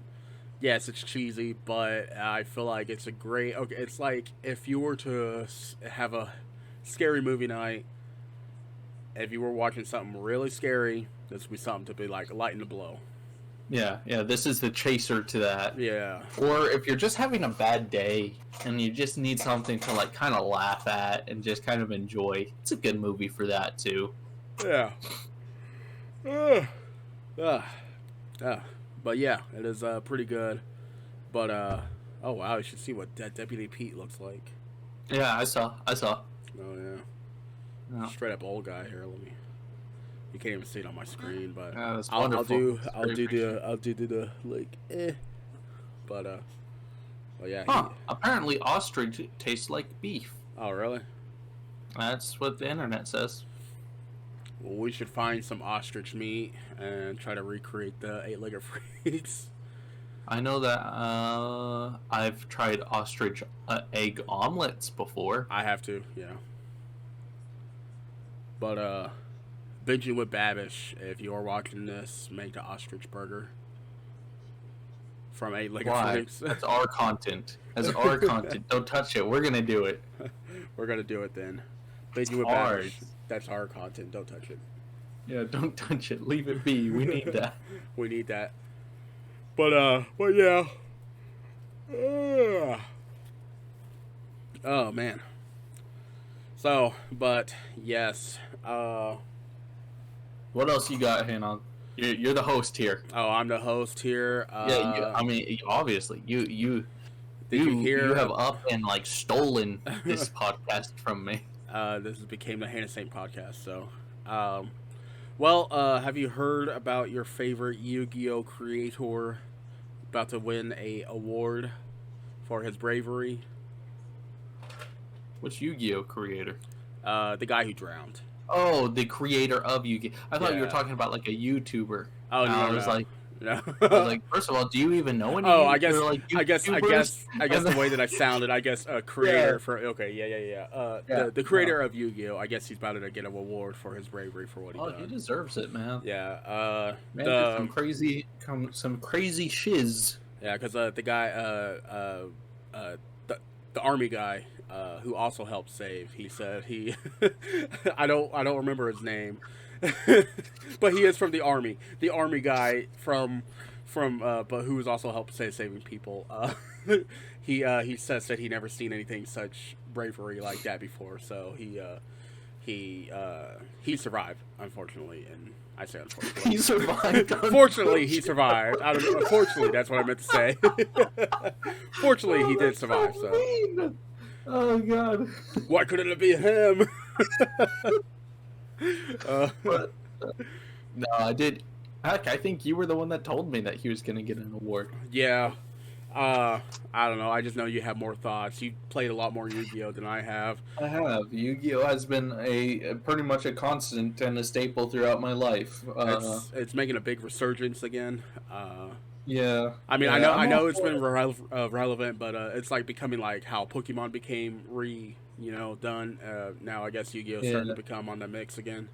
A: Yes, it's cheesy, but I feel like it's a great. Okay, it's like if you were to have a scary movie night. If you were watching something really scary, this would be something to be like lighten the blow.
B: Yeah, this is the chaser to that.
A: Yeah.
B: Or if you're just having a bad day and you just need something to, like, kind of laugh at and just kind of enjoy, it's a good movie for that, too.
A: Yeah. But yeah, it is pretty good. But oh wow, you should see what Deputy Pete looks like.
B: Yeah, I saw.
A: Oh yeah.
B: Yeah.
A: Straight up old guy here. Let me. You can't even see it on my screen, but
B: Yeah, that's
A: I'll
B: wonderful.
A: do
B: That's
A: I'll
B: very
A: do
B: appreciated.
A: the I'll do the like but yeah.
B: Huh? Apparently, ostrich tastes like beef.
A: Oh really?
B: That's what the internet says.
A: Well, we should find some ostrich meat and try to recreate the eight-legged freaks.
B: I know that I've tried ostrich egg omelets before.
A: I have to, yeah. But binging with Babish, if you are watching this, make the ostrich burger from eight-legged
B: Why?
A: freaks.
B: That's our content. That's our content. Don't touch it. We're gonna do it.
A: We're gonna do it then. Binging with
B: ours.
A: Babish. That's our content. Don't touch it.
B: Yeah, don't touch it. Leave it be. We need that.
A: We need that. But yeah. Oh man. So, but yes.
B: What else you got, Hannah? You're the host here.
A: Oh, I'm the host here.
B: Yeah, I mean, obviously,
A: Did you
B: you
A: hear?
B: have up and like stolen this podcast from me.
A: This became the Hannah Saint podcast. So, have you heard about your favorite Yu-Gi-Oh creator about to win a award for his bravery?
B: Which Yu-Gi-Oh creator?
A: The guy who drowned.
B: Oh, the creator of Yu-Gi. I thought you were
A: Yeah.
B: talking about like a YouTuber.
A: Oh no,
B: I
A: no,
B: was
A: no.
B: like,
A: No.
B: I was like, first of all, do you even know any?
A: Oh, I guess
B: YouTubers?
A: the way that I sounded, I guess a creator
B: Yeah.
A: for yeah.
B: Yeah,
A: The creator of Yu-Gi-Oh, I guess he's about to get an award for his bravery for what he
B: Oh,
A: done.
B: he deserves it, man.
A: Yeah.
B: Man, did some crazy shiz.
A: Yeah, because the guy, the army guy, who also helped save, he said he, I don't remember his name, but he is from the army. The army guy but who has also helped saving people. He says that he never seen anything such bravery like that before. So he survived, unfortunately, and I say unfortunately.
B: He survived.
A: Fortunately, he survived. I don't know. Unfortunately, that's what I meant to say. Fortunately, he did survive. So,
B: oh god.
A: why couldn't it be him?
B: But, no, I did. Heck, I think you were the one that told me that he was going to get an award.
A: Yeah. I don't know. I just know you have more thoughts. You played a lot more Yu-Gi-Oh than I have.
B: I have. Yu-Gi-Oh has been a pretty much a constant and a staple throughout my life.
A: It's making a big resurgence again.
B: Yeah.
A: I mean,
B: Yeah,
A: I know it's been relevant, but it's like becoming like how Pokemon became done. Now I guess Yu-Gi-Oh is starting to become on the mix again.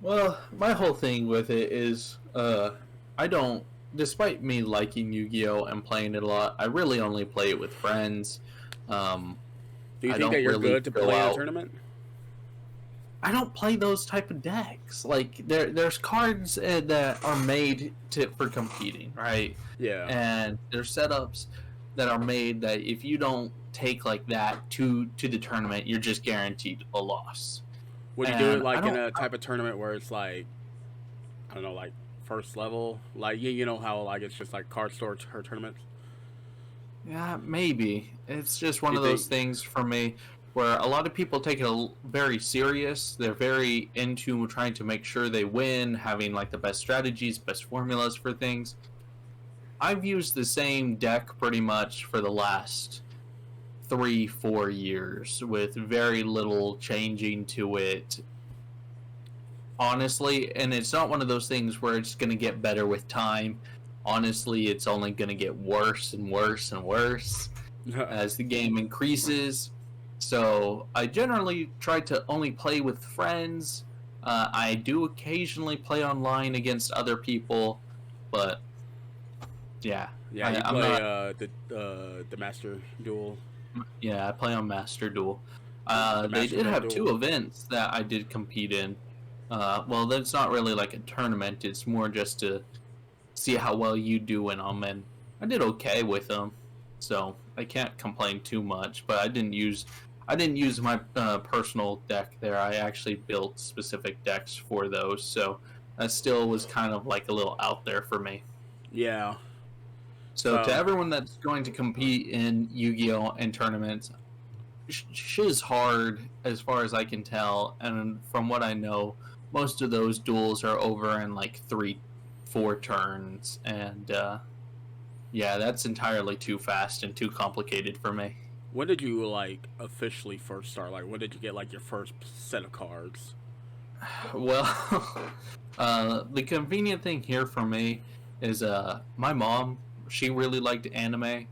B: Well, my whole thing with it is, I don't. Despite me liking Yu-Gi-Oh and playing it a lot, I really only play it with friends.
A: Do you think that you're good to play in a tournament?
B: I don't play those type of decks. Like there's cards that are made for competing, right?
A: Yeah.
B: And there's setups that are made that if you don't take like that to the tournament, you're just guaranteed a loss.
A: Would you do it like in a type of tournament where it's like, I don't know, like first level, like you know how like it's just like card store tournaments?
B: Yeah, maybe. It's just one of those things for me where a lot of people take it very serious. They're very into trying to make sure they win, having like the best strategies, best formulas for things. I've used the same deck pretty much for the last 3-4 years with very little changing to it. Honestly, and it's not one of those things where it's going to get better with time. Honestly, it's only going to get worse and worse and worse as the game increases. So I generally try to only play with friends. I do occasionally play online against other people, but yeah.
A: Yeah, you play the Master Duel.
B: Yeah, I play on Master Duel. They did have 2 events that I did compete in. Well, that's not really like a tournament. It's more just to see how well you do in them, and I did okay with them, so I can't complain too much. But I didn't use my personal deck there. I actually built specific decks for those, so that still was kind of like a little out there for me.
A: Yeah.
B: So to everyone that's going to compete in Yu-Gi-Oh and tournaments, shiz hard as far as I can tell, and from what I know, most of those duels are over in like 3-4 turns, and yeah, that's entirely too fast and too complicated for me.
A: When did you like officially first start? Like, when did you get like your first set of cards?
B: Well, the convenient thing here for me is my mom. She really liked anime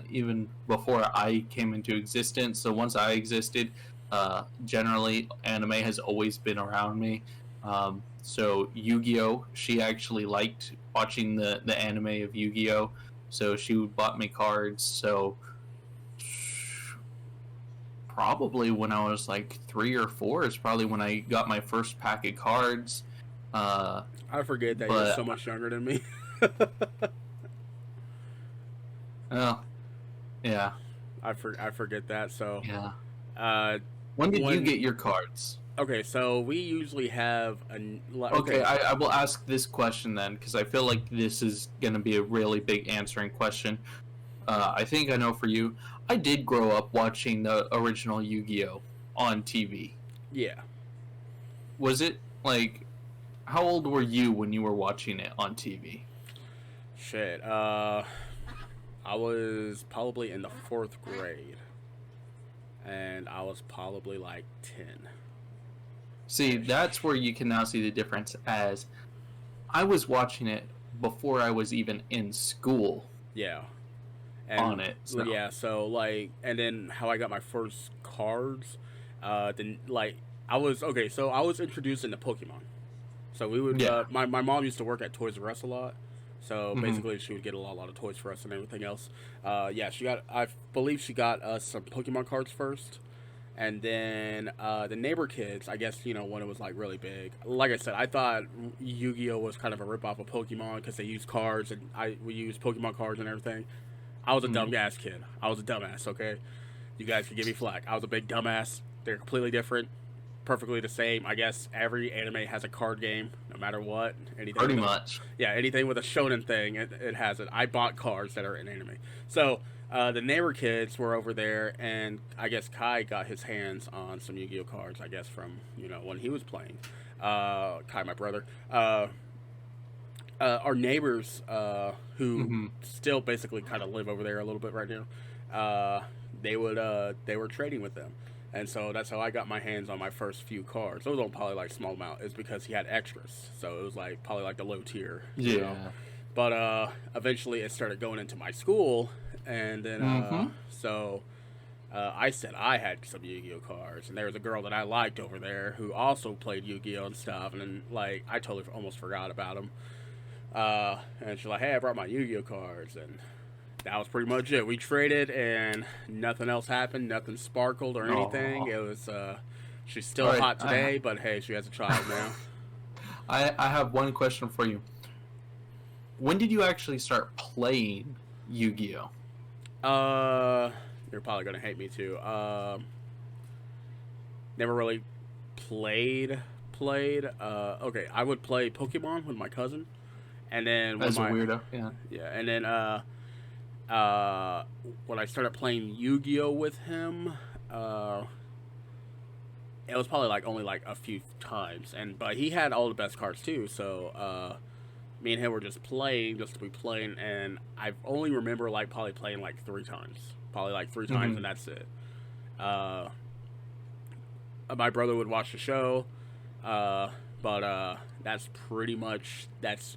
B: even before I came into existence. So once I existed, generally anime has always been around me. So Yu-Gi-Oh, she actually liked watching the anime of Yu-Gi-Oh, so she bought me cards. So probably when I was like 3 or 4 is probably when I got my first pack of cards.
A: I forget that you're
B: But
A: so much younger than me.
B: oh, yeah,
A: I forget that. So,
B: yeah.
A: uh,
B: When did you
A: when
B: get your cards?
A: okay, so we usually have
B: Okay,
A: okay,
B: I will ask this question then, because I feel like this is going to be a really big answering question. I think I know for you. I did grow up watching the original Yu-Gi-Oh on TV.
A: yeah,
B: Was it like how old were you when you were watching it on TV?
A: shit. I was probably in the fourth grade, and I was probably like 10
B: See, that's
A: ish.
B: where you can now see the difference as I was watching it before I was even in school
A: Yeah,
B: on
A: and
B: it. So,
A: yeah, so like, and then how I got my first cards, then like I was okay. So I was introduced into Pokemon. So we would,
B: yeah.
A: my mom used to work at Toys R Us a lot. So
B: Hmm.
A: basically, she would get a lot of toys for us and everything else. Yeah, I believe she got us some Pokemon cards first, and then the neighbor kids. I guess when it was like really big. Like I said, I thought Yu-Gi-Oh was kind of a ripoff of Pokemon because they used cards and we used Pokemon cards and everything. I was a
B: Hmm.
A: dumb ass kid. I was a dumbass. Okay, you guys can give me flack. I was a big dumbass. They're completely different, perfectly the same. I guess every anime has a card game, no matter what. Anything
B: Pretty
A: with a
B: much.
A: yeah, anything with a shonen thing, it has it. I bought cards that are in anime. So the neighbor kids were over there, and I guess Kai got his hands on some Yu-Gi-Oh cards. I guess from when he was playing. Kai, my brother. Our neighbors, who
B: Hmm.
A: still basically kind of live over there a little bit right now, they were trading with them, and so that's how I got my hands on my first few cards. Those were probably like small amount, is because he had extras, so it was like probably like the low tier.
B: Yeah.
A: But eventually it started going into my school, and then
B: Hmm.
A: so. I said I had some Yu-Gi-Oh cards, and there was a girl that I liked over there who also played Yu-Gi-Oh and stuff, and then like I totally almost forgot about them. And she's like, "Hey, I brought my Yu-Gi-Oh cards," and that was pretty much it. We traded, and nothing else happened. Nothing sparkled or anything.
B: Oh.
A: It was. She's
B: All
A: still
B: right.
A: hot today, but hey, she has a child now.
B: I have one question for you. When did you actually start playing Yu-Gi-Oh?
A: Uh, you're probably gonna hate me too. Never really played. Okay, I would play Pokemon with my cousin, and then when
B: As a
A: my
B: weirdo, yeah.
A: yeah, and then uh, when I started playing Yu-Gi-Oh with him, uh, it was probably like only like a few times, and but he had all the best cards too. So me and him were just playing, just to be playing, and I only remember like probably playing like three times, probably like three times,
B: Hmm.
A: and that's it. Uh, my brother would watch the show, uh, but that's pretty much that's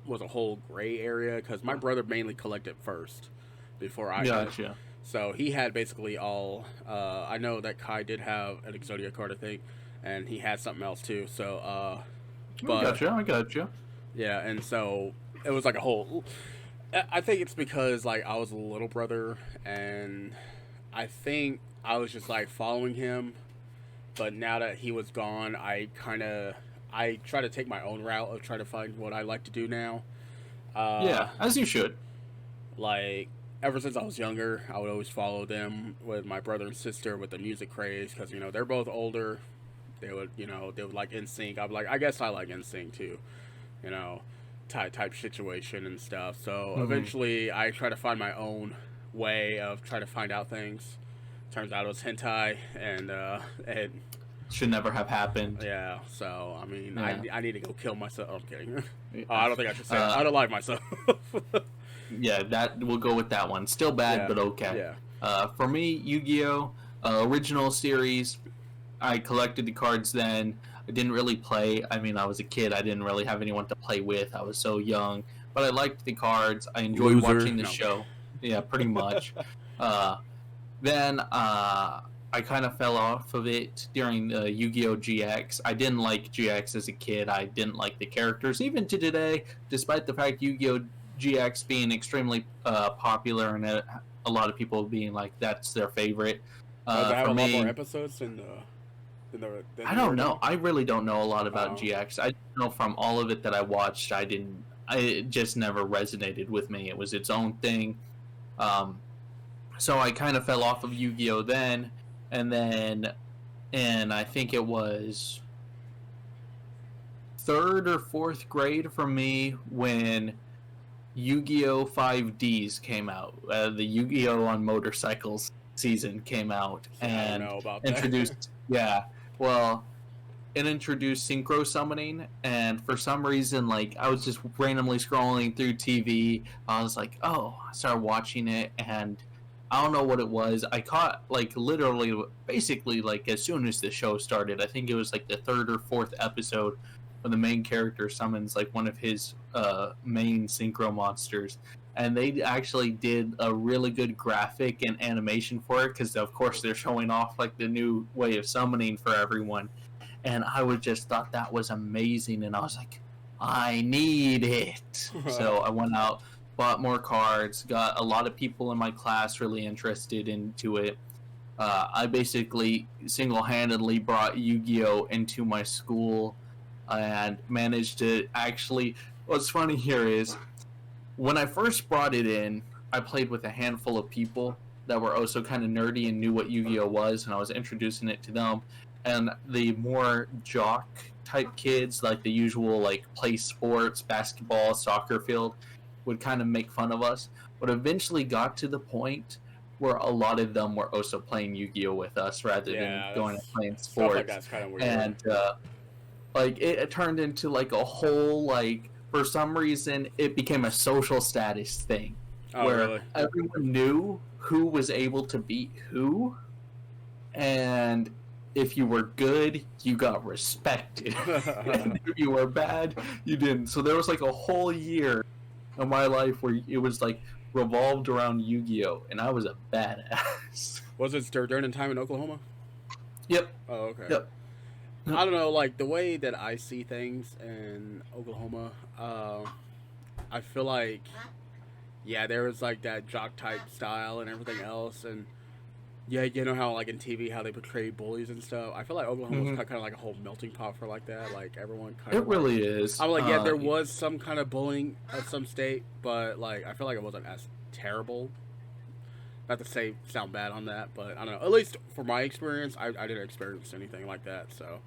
A: was a whole gray area because my brother mainly collected first before I did.
B: Gotcha.
A: So he had basically all. I know that Kai did have an Exodia card, I think, and he had something else too. So,
B: I
A: but
B: gotcha. I gotcha.
A: yeah, and so it was like a whole. I think it's because like I was a little brother, and I think I was just like following him. But now that he was gone, I try to take my own route of trying to find what I like to do now. Uh,
B: Yeah, as you should.
A: like ever since I was younger, I would always follow them with my brother and sister with the music craze because they're both older. They would like NSYNC. I'd be like, I guess I like NSYNC too, you know, type situation and stuff. So
B: Hmm.
A: eventually, I try to find my own way of trying to find out things. Turns out it was hentai, and
B: Should never have happened.
A: yeah. So I mean,
B: Yeah.
A: I need to go kill myself. Oh, I'm kidding. Oh,
B: Yeah.
A: I don't think I should say that.
B: Uh,
A: I'd alive myself.
B: yeah, that we'll go with that one. Still bad,
A: Yeah,
B: but okay.
A: yeah.
B: For me, Yu-Gi-Oh! Original series. I collected the cards then. I didn't really play. I mean, I was a kid. I didn't really have anyone to play with. I was so young. But I liked the cards. I enjoyed
A: Loser.
B: watching the
A: No.
B: show. Yeah, pretty much. Uh, then I kind of fell off of it during Yu-Gi-Oh! GX. I didn't like GX as a kid. I didn't like the characters, even to today, despite the fact Yu-Gi-Oh! GX being extremely popular and a lot of people being like that's their favorite.
A: Does it have
B: For
A: a lot more
B: me,
A: episodes than than
B: I
A: the
B: don't know.
A: original?
B: I really don't know a lot about
A: Oh,
B: GX. I know from all of it that I watched, it just never resonated with me. It was its own thing. Um, so I kind of fell off of Yu-Gi-Oh then, and then, and I think it was third or fourth grade for me when Yu-Gi-Oh 5Ds came out. The Yu-Gi-Oh on Motorcycles season came out
A: see, I don't
B: and
A: know about that.
B: introduced, yeah, well, it introduced synchro summoning, and for some reason, like, I was just randomly scrolling through TV. I was like, oh, I started watching it, and I don't know what it was. I caught, like, literally, basically, like, as soon as the show started. I think it was like the third or fourth episode when the main character summons, like, one of his main synchro monsters. And they actually did a really good graphic and animation for it because, of course, they're showing off, like, the new way of summoning for everyone, and I would just thought that was amazing, and I was like, I need it. So I went out, bought more cards, got a lot of people in my class really interested into it. I basically single-handedly brought Yu-Gi-Oh into my school and managed to actually. What's funny here is when I first brought it in, I played with a handful of people that were also kind of nerdy and knew what Yu-Gi-Oh was, and I was introducing it to them. And the more jock type kids, like the usual, like play sports, basketball, soccer field, would kind of make fun of us. But eventually got to the point where a lot of them were also playing Yu-Gi-Oh with us rather than
A: Yeah,
B: going and
A: that's
B: playing
A: stuff like
B: sports.
A: that's kind of weird.
B: And like it turned into like a whole, like, for some reason it became a social status thing
A: Oh,
B: where
A: really?
B: everyone knew who was able to beat who, and if you were good you got respected and if you were bad you didn't. So there was like a whole year of my life where it was like revolved around Yu-Gi-Oh, and I was a badass.
A: Was it during the time in Oklahoma?
B: Yep.
A: Oh, okay.
B: Yep.
A: I
B: Yep.
A: don't know, like the way that I see things in Oklahoma. I feel like, yeah, there was like that jock type style and everything else, and yeah, you know how like in TV how they portray bullies and stuff. I feel like Oklahoma was
B: Hmm.
A: kind of like a whole melting pot for like that. Like everyone kind
B: It
A: of like.
B: really is.
A: I'm like, yeah, there was some kind of bullying at some state, but like I feel like it wasn't as terrible. Not to say sound bad on that, but I don't know. At least for my experience, I didn't experience anything like that. So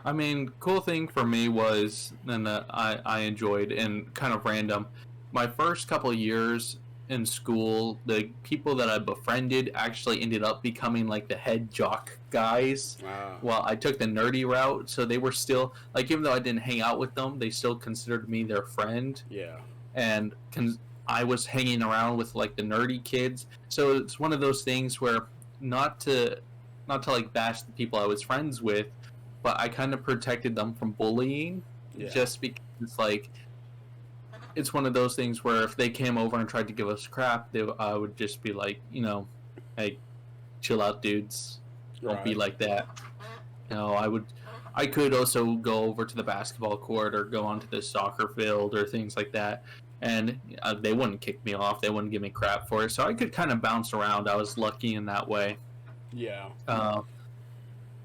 B: I mean, cool thing for me was, and I enjoyed, and kind of random, my first couple of years in school, the people that I befriended actually ended up becoming like the head jock guys.
A: uh,
B: Well, I took the nerdy route, so they were still, like, even though I didn't hang out with them, they still considered me their friend,
A: yeah,
B: and I was hanging around with like the nerdy kids. So it's one of those things where not to like bash the people I was friends with, but I kind of protected them from bullying,
A: yeah,
B: just because it's like it's one of those things where if they came over and tried to give us crap, I would just be like, hey, chill out, dudes, don't be
A: right,
B: like that. I could also go over to the basketball court or go onto the soccer field or things like that, and they wouldn't kick me off. They wouldn't give me crap for it, so I could kind of bounce around. I was lucky in that way.
A: yeah.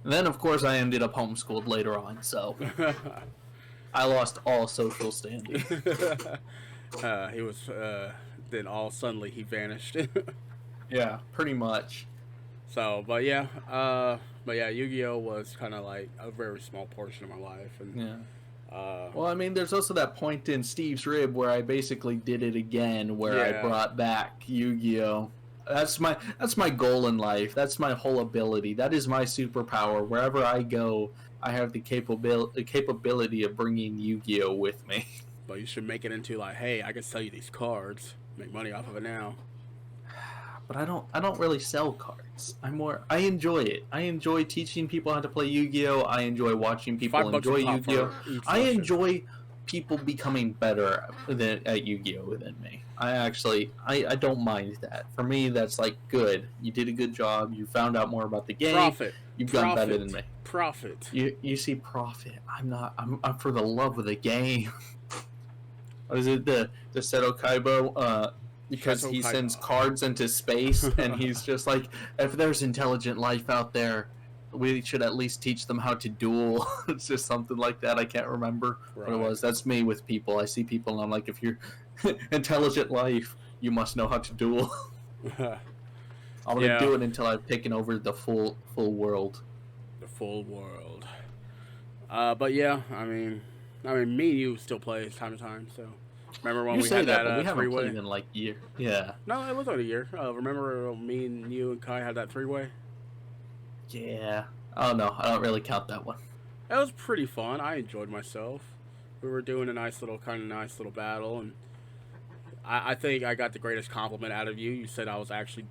B: And then, of course, I ended up homeschooled later on, so I lost all social standing.
A: He was then all suddenly he vanished.
B: Yeah, pretty much.
A: So, but yeah, Yu-Gi-Oh was kind of like a very small portion of my life, and
B: Yeah.
A: uh,
B: Well, I mean, there's also that point in Steve's Rib where I basically did it again, where I
A: yeah,
B: brought back Yu-Gi-Oh. That's my goal in life. That's my whole ability. That is my superpower. Wherever I go, I have the capability of bringing Yu-Gi-Oh with me.
A: but you should make it into like, hey, I can sell you these cards, make money off of it now.
B: But I don't really sell cards. I enjoy it. I enjoy teaching people how to play Yu-Gi-Oh. I enjoy watching people
A: $5 a
B: enjoy
A: pop
B: Yu-Gi-Oh.
A: for each
B: I
A: session.
B: enjoy people becoming better at Yu-Gi-Oh than me. I don't mind that. For me, that's like good. You did a good job. You found out more about the game.
A: Profit,
B: You've done better than me.
A: profit.
B: You see profit. I'm for the love of the game. What is it, the Seto Kaiba? Because
A: Seto
B: he
A: Kaiba.
B: sends cards into space, and he's just like, if there's intelligent life out there, we should at least teach them how to duel. It's just something like that. I can't remember what it was. That's me with people. I see people and I'm like, if you're intelligent life, you must know how to duel. I'm gonna do it until I've taken over the full world.
A: The full world. But yeah, I mean, me and you still play time to time. So remember when we had that
B: but we haven't
A: three-way?
B: played in like a year. Yeah.
A: No, it was only a year. Remember me and you and Kai had that three-way?
B: Yeah. Oh no, I don't really count that one.
A: That was pretty fun. I enjoyed myself. We were doing a nice little battle, and I think I got the greatest compliment out of you. You said I was actually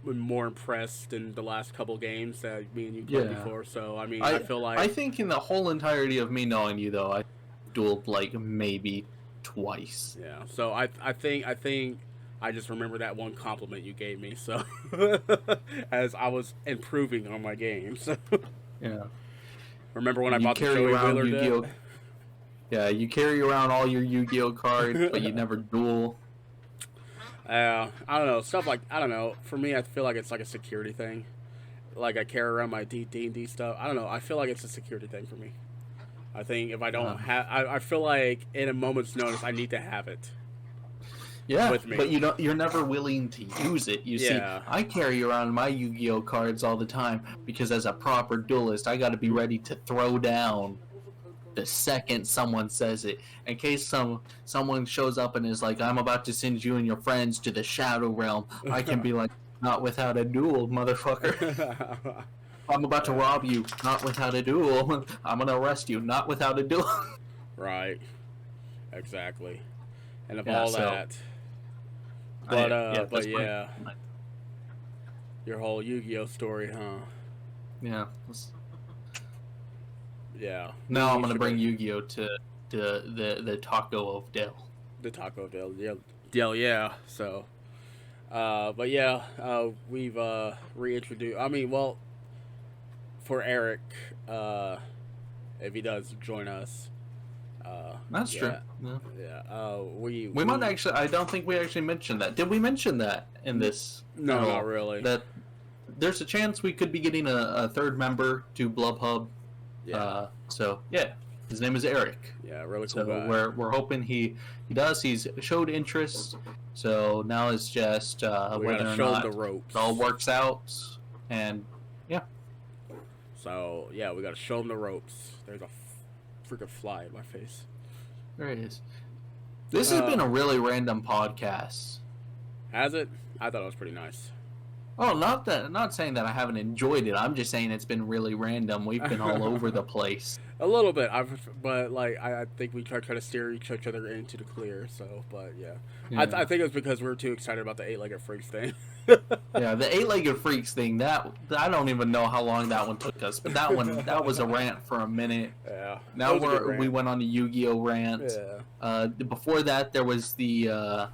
A: more impressed in the last couple games that me and you played before. So I mean, I feel like
B: I think in the whole entirety of me knowing you, though, I dueled like maybe twice.
A: Yeah. So I think I just remember that one compliment you gave me. So as I was improving on my game. So
B: yeah.
A: Remember when I bought the Joey Wheeler deck?
B: Yeah, you carry around all your Yu-Gi-Oh cards, but you never duel.
A: I don't know, stuff like, I don't know, for me I feel like it's like a security thing. Like I carry around my D&D stuff. I don't know, I feel like it's a security thing for me. I think if I don't have, I feel like in a moment's notice I need to have it.
B: Yeah,
A: with me.
B: But you're never willing to use it. You see, I carry around my Yu-Gi-Oh cards all the time because as a proper duelist, I got to be ready to throw down the second someone says it. In case someone shows up and is like, I'm about to send you and your friends to the Shadow Realm, I can be like, not without a duel, motherfucker. I'm about to rob you, not without a duel. I'm going to arrest you, not without a duel.
A: Right. Exactly. And of all that. But yeah. Your whole Yu-Gi-Oh story, huh?
B: Yeah.
A: Yeah.
B: Now I'm gonna bring Yu-Gi-Oh to the Taco of Dell.
A: The Taco of Dell, yeah. So, but yeah, we've reintroduced. I mean, well, for Eric, if he does join us,
B: that's true.
A: Yeah. We
B: might actually. I don't think we actually mentioned that. Did we mention that in this?
A: No, not really.
B: That there's a chance we could be getting a third member to BlubHub.
A: Yeah.
B: So yeah, his name is Eric.
A: Yeah, really cool guy.
B: We're hoping he does. He's showed interest. So now it's just whether or not it all works out. And yeah.
A: So yeah, we got to show him the ropes. There's a freaking fly in my face.
B: There it is. This has been a really random podcast.
A: Has it? I thought it was pretty nice.
B: Oh, not saying that I haven't enjoyed it. I'm just saying it's been really random. We've been all over the place.
A: A little bit, but like I think we try to steer each other into the clear. So, but yeah. I think it was because we were too excited about the 8-legged freaks thing.
B: Yeah, the 8-legged freaks thing. That I don't even know how long that one took us, but that was a rant for a minute.
A: Yeah.
B: Now we went on the Yu-Gi-Oh rant.
A: Yeah.
B: Before that, there was the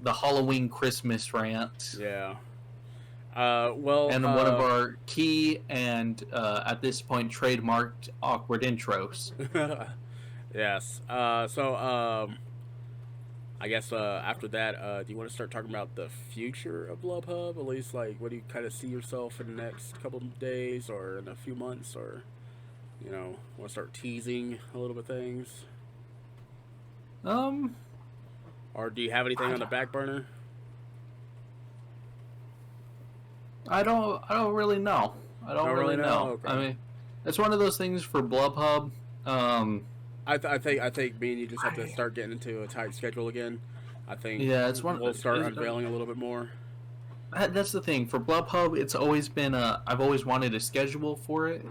B: Halloween Christmas rant.
A: Yeah.
B: And one of our key and at this point trademarked awkward intros.
A: Yes. I guess after that, do you want to start talking about the future of BlubHub? At least, like, what do you kind of see yourself in the next couple of days or in a few months, or want to start teasing a little bit of things? Or do you have anything on the back burner?
B: I don't really know. I don't really know.
A: Okay.
B: I mean, it's one of those things for BlubHub.
A: I think me and you just have to start getting into a tight schedule again. I think we'll start unveiling a little bit more.
B: That's the thing for BlubHub. It's always been I've always wanted a schedule for it.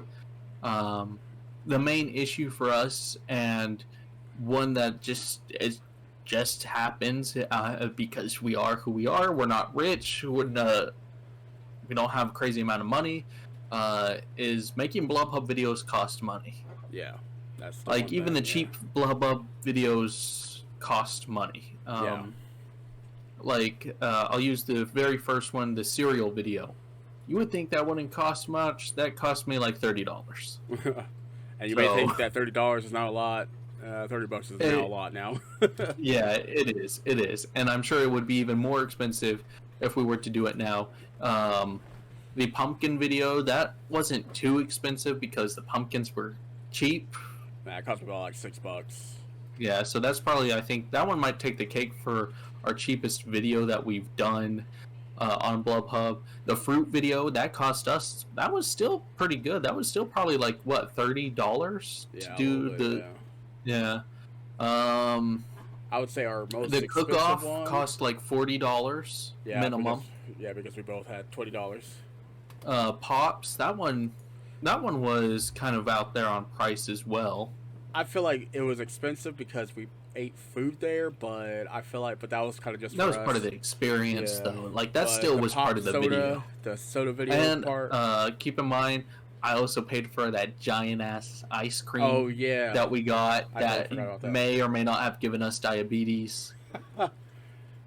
B: The main issue for us, and one that just happens because we are who we are. We're not rich. We don't have a crazy amount of money. Is making BlubHub videos cost money.
A: Yeah, that's
B: like even the cheap BlubHub videos cost money. Like I'll use the very first one, the cereal video. You would think that wouldn't cost much. That cost me like $30.
A: And you may think that $30 is not a lot. $30 is now a lot now.
B: Yeah, it is. It is, and I'm sure it would be even more expensive if we were to do it now. The pumpkin video, that wasn't too expensive because the pumpkins were cheap.
A: Man, it cost me about like $6.
B: Yeah, so that's probably, I think that one might take the cake for our cheapest video that we've done on BlubHub. The fruit video, that cost us, that was still pretty good. That was still probably like, what, $30 to do the... Yeah.
A: I would say our most
B: the
A: expensive
B: cook-off
A: one
B: cost like $40 minimum.
A: Because we both had $20.
B: Pops, that one was kind of out there on price as well.
A: I feel like it was expensive because we ate food there, but that was kind of just
B: that was part of the experience, though. Like that still was part of the
A: soda,
B: video.
A: The soda video
B: and,
A: part.
B: Keep in mind, I also paid for that giant ass ice cream.
A: Oh yeah,
B: that we got
A: that
B: may or may not have given us diabetes.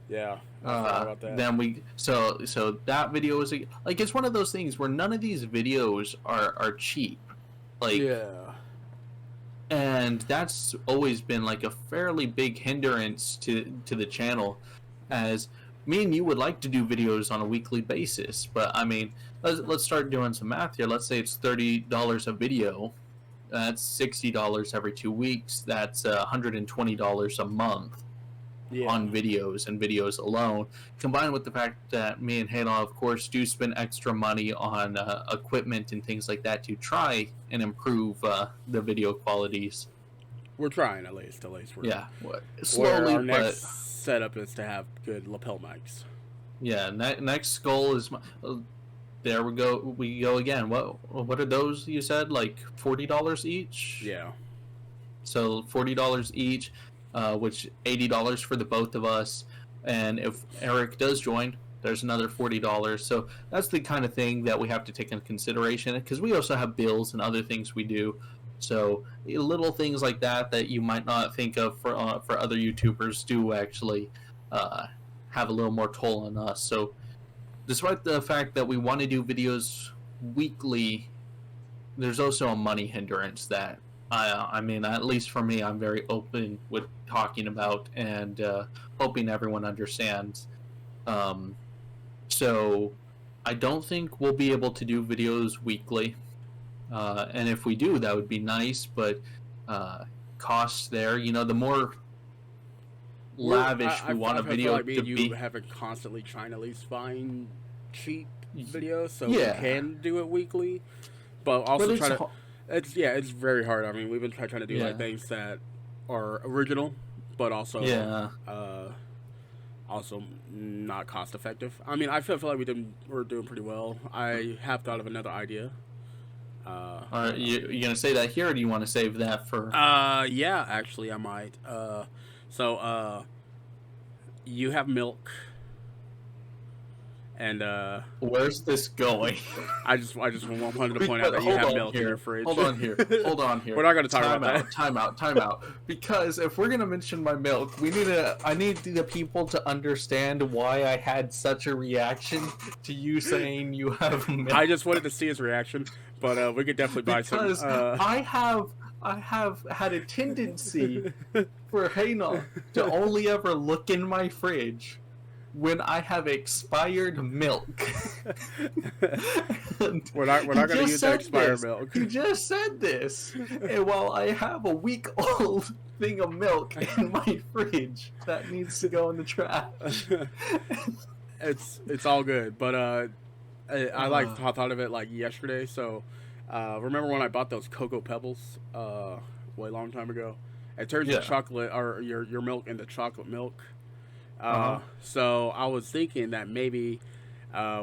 A: Yeah. About that.
B: Then so that video is like, it's one of those things where none of these videos are cheap. Like,
A: yeah.
B: And that's always been like a fairly big hindrance to the channel, as me and you would like to do videos on a weekly basis, but I mean, let's start doing some math here. Let's say it's $30 a video. That's $60 every 2 weeks. That's $120 a month. Yeah. On videos and videos alone, combined with the fact that me and Halo, of course, do spend extra money on equipment and things like that to try and improve the video qualities.
A: We're trying at least. We're,
B: slowly.
A: Our next setup is to have good lapel mics.
B: Yeah, next goal is. There we go. We go again. What are those you said? Like $40 each?
A: Yeah.
B: So $40 each. Which $80 for the both of us, and if Eric does join, there's another $40. So that's the kind of thing that we have to take into consideration, because we also have bills and other things we do. So little things like that you might not think of for other YouTubers do actually have a little more toll on us. So despite the fact that we want to do videos weekly, there's also a money hindrance that I mean, at least for me, I'm very open with talking about and hoping everyone understands. So I don't think we'll be able to do videos weekly. And if we do, that would be nice, but costs there, the more lavish we want a video
A: to be. You have been constantly trying to at least find cheap videos so we can do it weekly, but also try to... It's very hard. I mean, we've been trying to do like things that are original, but also also not cost effective. I mean, I feel like we're doing pretty well. I have thought of another idea.
B: Are you gonna say that here, or do you want to save that for?
A: Yeah, actually, I might. So you have milk. And
B: where's this going?
A: I just wanted to point out that you have milk in your fridge.
B: Hold on here. We're
A: not going to talk about that.
B: Time out. Because if we're going to mention my milk, I need the people to understand why I had such a reaction to you saying you have milk.
A: I just wanted to see his reaction, but we could definitely buy some.
B: Because I have had a tendency for Hana to only ever look in my fridge when I have expired milk.
A: we're not going to use that expired milk.
B: You just said this. And while I have a week-old thing of milk in my fridge that needs to go in the trash.
A: It's all good, but I thought of it like yesterday. So remember when I bought those Cocoa Pebbles way long time ago? It turns your chocolate or your milk into chocolate milk. So I was thinking that maybe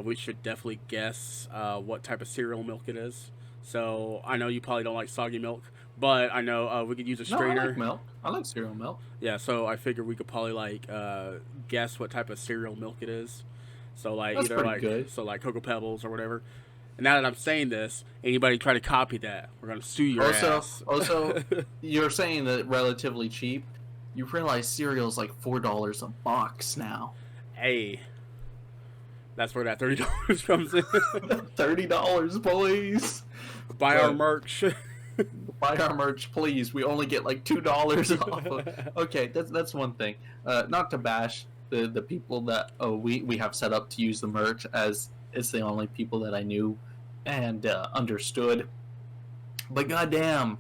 A: we should definitely guess what type of cereal milk it is. So I know you probably don't like soggy milk, but I know we could use a strainer.
B: I like milk. I like cereal milk.
A: Yeah, so I figured we could probably guess what type of cereal milk it is. So
B: That's
A: either
B: good.
A: So Cocoa Pebbles or whatever. And now that I'm saying this, anybody try to copy that, we're gonna sue your ass.
B: Also, you're saying that relatively cheap. You realize cereal's like $4 a box now.
A: Hey, that's where that $30 comes in.
B: $30, please.
A: Buy our merch.
B: Buy our merch, please. We only get like $2 off. Okay, that's one thing. Not to bash the people that we have set up to use the merch, as it's the only people that I knew and understood. But goddamn,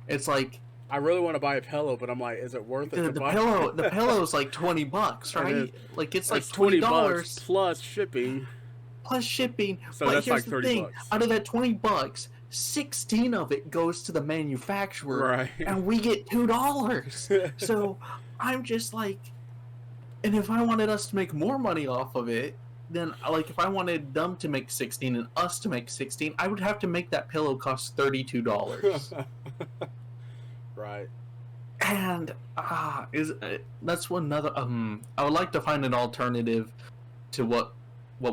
B: it's like
A: I really want to buy a pillow, but I'm like, is it worth it
B: the,
A: to
B: the
A: buy?
B: pillow. The pillow's like $20,
A: And
B: right? Like it's like
A: it's
B: twenty
A: $20
B: dollars
A: plus shipping.
B: plus shipping.
A: So
B: But
A: that's
B: here's
A: like
B: the
A: 30
B: thing:
A: bucks.
B: out of that $20, 16 of it goes to the manufacturer,
A: Right.
B: and we get $2. So I'm just like, and if I wanted us to make more money off of it, then like if I wanted them to make 16 and us to make 16, I would have to make that pillow cost $32.
A: Right.
B: And that's one another. I would like to find an alternative to what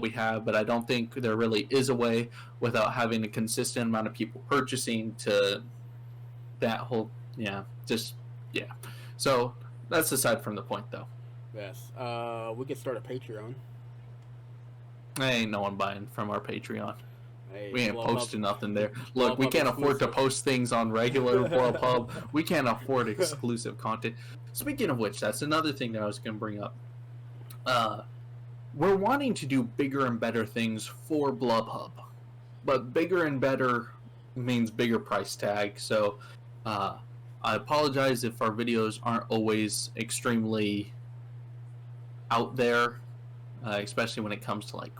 B: we have, but I don't think there really is a way without having a consistent amount of people purchasing to that whole yeah. So that's aside from the point, though.
A: Yes. We could start a Patreon.
B: Ain't no one buying from our Patreon.
A: Hey,
B: We ain't
A: BlubHub-
B: posting nothing there. Look, we
A: BlubHub
B: can't afford to
A: exclusive.
B: post things on regular BlubHub. We can't afford exclusive content. Speaking of which, that's another thing that I was going to bring up. We're wanting to do bigger and better things for BlubHub, but bigger and better means bigger price tag. So I apologize if our videos aren't always extremely out there, especially when it comes to like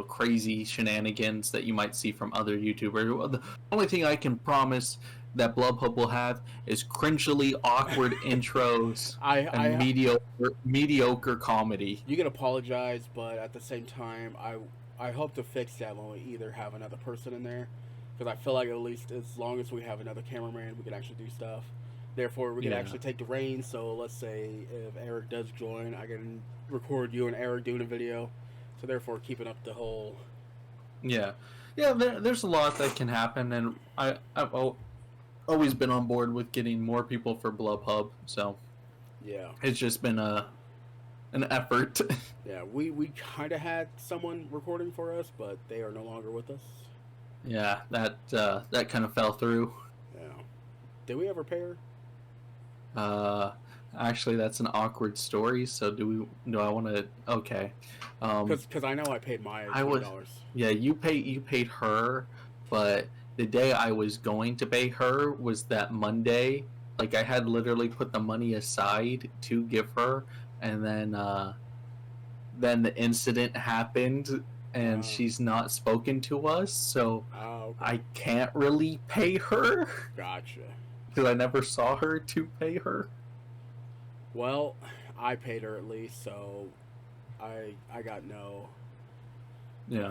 B: crazy shenanigans that you might see from other YouTubers. The only thing I can promise that BlubHub will have is cringily awkward intros and mediocre comedy.
A: You can apologize, but at the same time, I hope to fix that when we either have another person in there, because I feel like at least as long as we have another cameraman, we can actually do stuff. Therefore, we can actually take the reins. So let's say if Eric does join, I can record you and Eric doing a video. So therefore, keeping up the whole.
B: Yeah. There's a lot that can happen, and I've always been on board with getting more people for BlubHub. So
A: Yeah.
B: it's just been an effort.
A: Yeah, we kind of had someone recording for us, but they are no longer with us.
B: Yeah, that kind of fell through.
A: Yeah. Did we ever pay her?
B: Actually, that's an awkward story. So do I want to? Okay.
A: Because I know I paid Maya $20.
B: Yeah, you paid her, but the day I was going to pay her was that Monday. Like I had literally put the money aside to give her, and then the incident happened, and she's not spoken to us, so
A: Okay.
B: I can't really pay her
A: Gotcha.
B: because I never saw her to pay her.
A: Well, I paid her at least, so I got no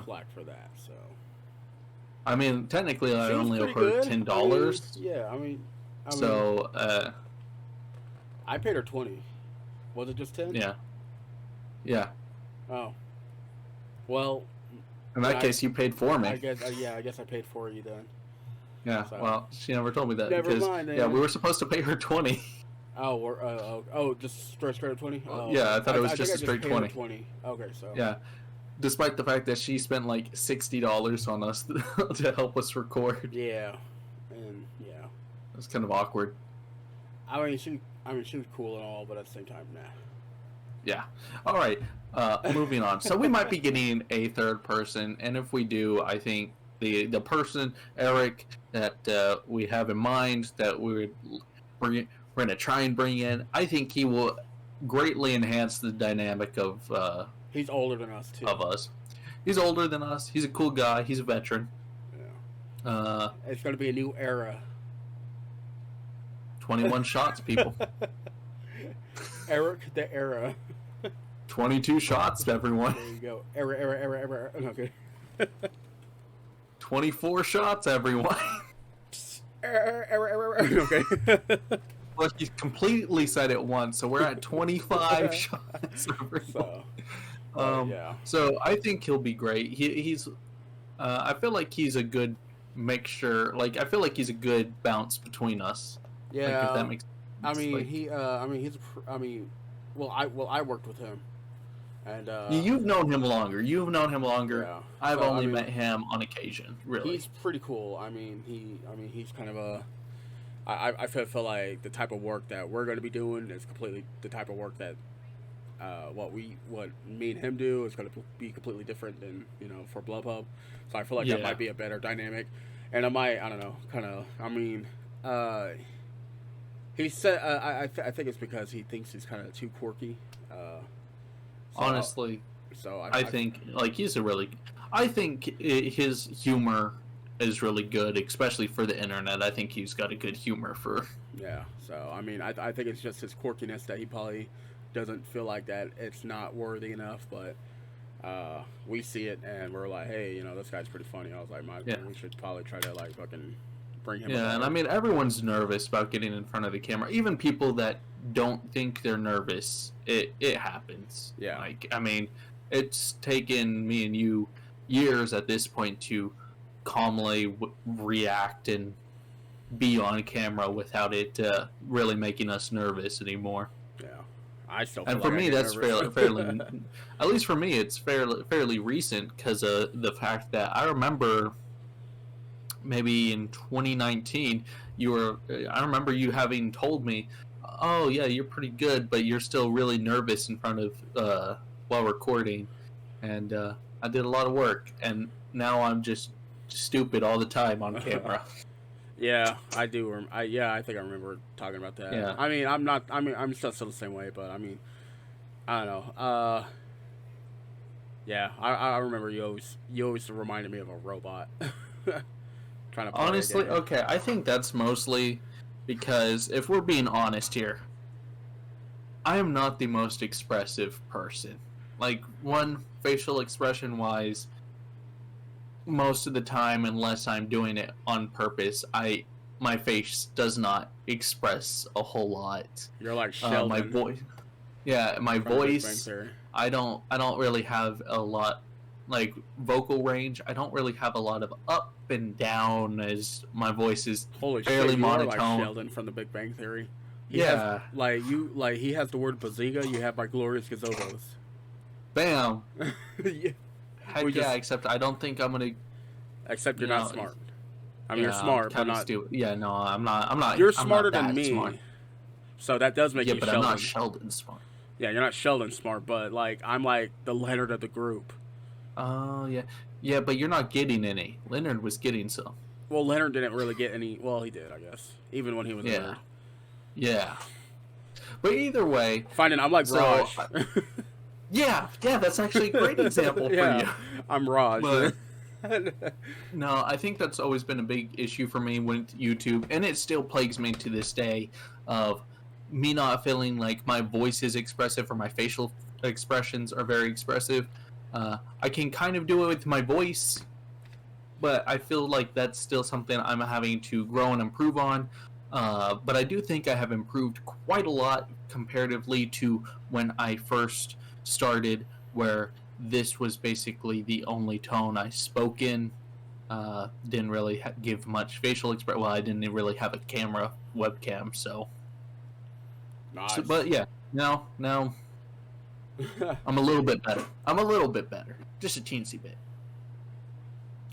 A: flack for that. So
B: I mean, technically, I
A: she was
B: only owe
A: pretty
B: her
A: good.
B: $10.
A: Yeah, I mean,
B: So
A: I paid her 20. Was it just 10?
B: yeah.
A: Oh. Well,
B: In that case, you paid for me.
A: I guess I paid for you then.
B: Yeah.
A: So.
B: Well, she never told me that
A: Never
B: because
A: mind,
B: we were supposed to pay her 20.
A: Just straight up 20. Oh,
B: Yeah, I thought it was
A: I
B: just a
A: think I
B: straight
A: paid her
B: 20.
A: 20. Okay, so
B: Yeah. Despite the fact that she spent like $60 on us to help us record.
A: Yeah, and yeah,
B: It was kind of awkward.
A: I mean, she was cool and all, but at the same time, nah.
B: Yeah. All right. Moving on. So we might be getting a third person, and if we do, I think the person Eric that we have in mind that we're going to try and bring in, I think he will greatly enhance the dynamic of.
A: He's older than us too.
B: Of us. He's older than us. He's a cool guy. He's a veteran.
A: Yeah. It's going to be a new era.
B: 21 shots, people.
A: Eric the era.
B: 22 shots, everyone.
A: There you go. Era. Okay.
B: 24 shots, everyone.
A: Era. Okay.
B: Well, he completely said it once, so we're at 25 shots, everyone. So I think he'll be great. He's I feel like he's a good mixture. Like I feel like he's a good bounce between us.
A: Yeah.
B: Like, if that makes sense.
A: I worked with him, and
B: you've known him longer.
A: Yeah.
B: I've only met him on occasion. Really,
A: he's pretty cool. He's kind of a. I feel like the type of work that we're going to be doing is completely the type of work that what me and him do is going to be completely different than for BlubHub. So I feel like that might be a better dynamic, and I don't know, kind of. I mean, he said I think it's because he thinks he's kind of too quirky.
B: Honestly,
A: so
B: I think like I think his humor is really good, especially for the internet. I think he's got a good humor for.
A: Yeah. So I mean, I think it's just his quirkiness that he probably doesn't feel like that it's not worthy enough, but we see it and we're like, hey, this guy's pretty funny. I was like, we should probably try to like fucking bring him.
B: Yeah, and I mean, everyone's nervous about getting in front of the camera. Even people that don't think they're nervous, it happens.
A: Yeah.
B: Like, I mean, it's taken me and you years at this point to calmly react and be on camera without it really making us nervous anymore.
A: Yeah. I still feel
B: and for
A: like
B: me, that's fairly at least for me, it's fairly recent because of the fact that I remember maybe in 2019, I remember you having told me, oh yeah, you're pretty good, but you're still really nervous in front of while recording, and I did a lot of work, and now I'm just stupid all the time on camera.
A: Yeah, I do. I think I remember talking about that.
B: Yeah.
A: I mean, I'm still the same way, but I mean, I don't know. Yeah, I remember you always reminded me of a robot. Trying to
B: honestly, okay, I think that's mostly because if we're being honest here, I am not the most expressive person. Like, one, facial expression wise, most of the time, unless I'm doing it on purpose, my face does not express a whole lot.
A: You're like Sheldon.
B: My voice, my voice. I don't really have a lot, like vocal range. I don't really have a lot of up and down, as my voice is fairly monotone.
A: You are like Sheldon from The Big Bang Theory. He he has the word bazinga. You have my glorious gazobos.
B: Bam.
A: Yeah.
B: Heck yeah, except I don't think I'm gonna.
A: Except you're not smart. I mean, you're smart, but not
B: stupid. Yeah, no, I'm not.
A: You're smarter than me.
B: Smart.
A: So that does make you
B: but
A: Sheldon.
B: I'm not Sheldon smart.
A: Yeah, you're not Sheldon smart, but like I'm like the Leonard of the group.
B: Oh yeah, but you're not getting any. Leonard was getting some.
A: Well, Leonard didn't really get any. Well, he did, I guess, even when he was a nerd.
B: Yeah. But either way,
A: I'm like Raj.
B: Yeah, that's actually a great example for you.
A: I'm Raj.
B: But, no, I think that's always been a big issue for me with YouTube, and it still plagues me to this day, of me not feeling like my voice is expressive or my facial expressions are very expressive. I can kind of do it with my voice, but I feel like that's still something I'm having to grow and improve on. But I do think I have improved quite a lot comparatively to when I first started, where this was basically the only tone I spoke in. Didn't really give much facial expression. Well, I didn't really have a webcam, so.
A: Nice.
B: But yeah, no. I'm a little bit better. Just a teensy bit.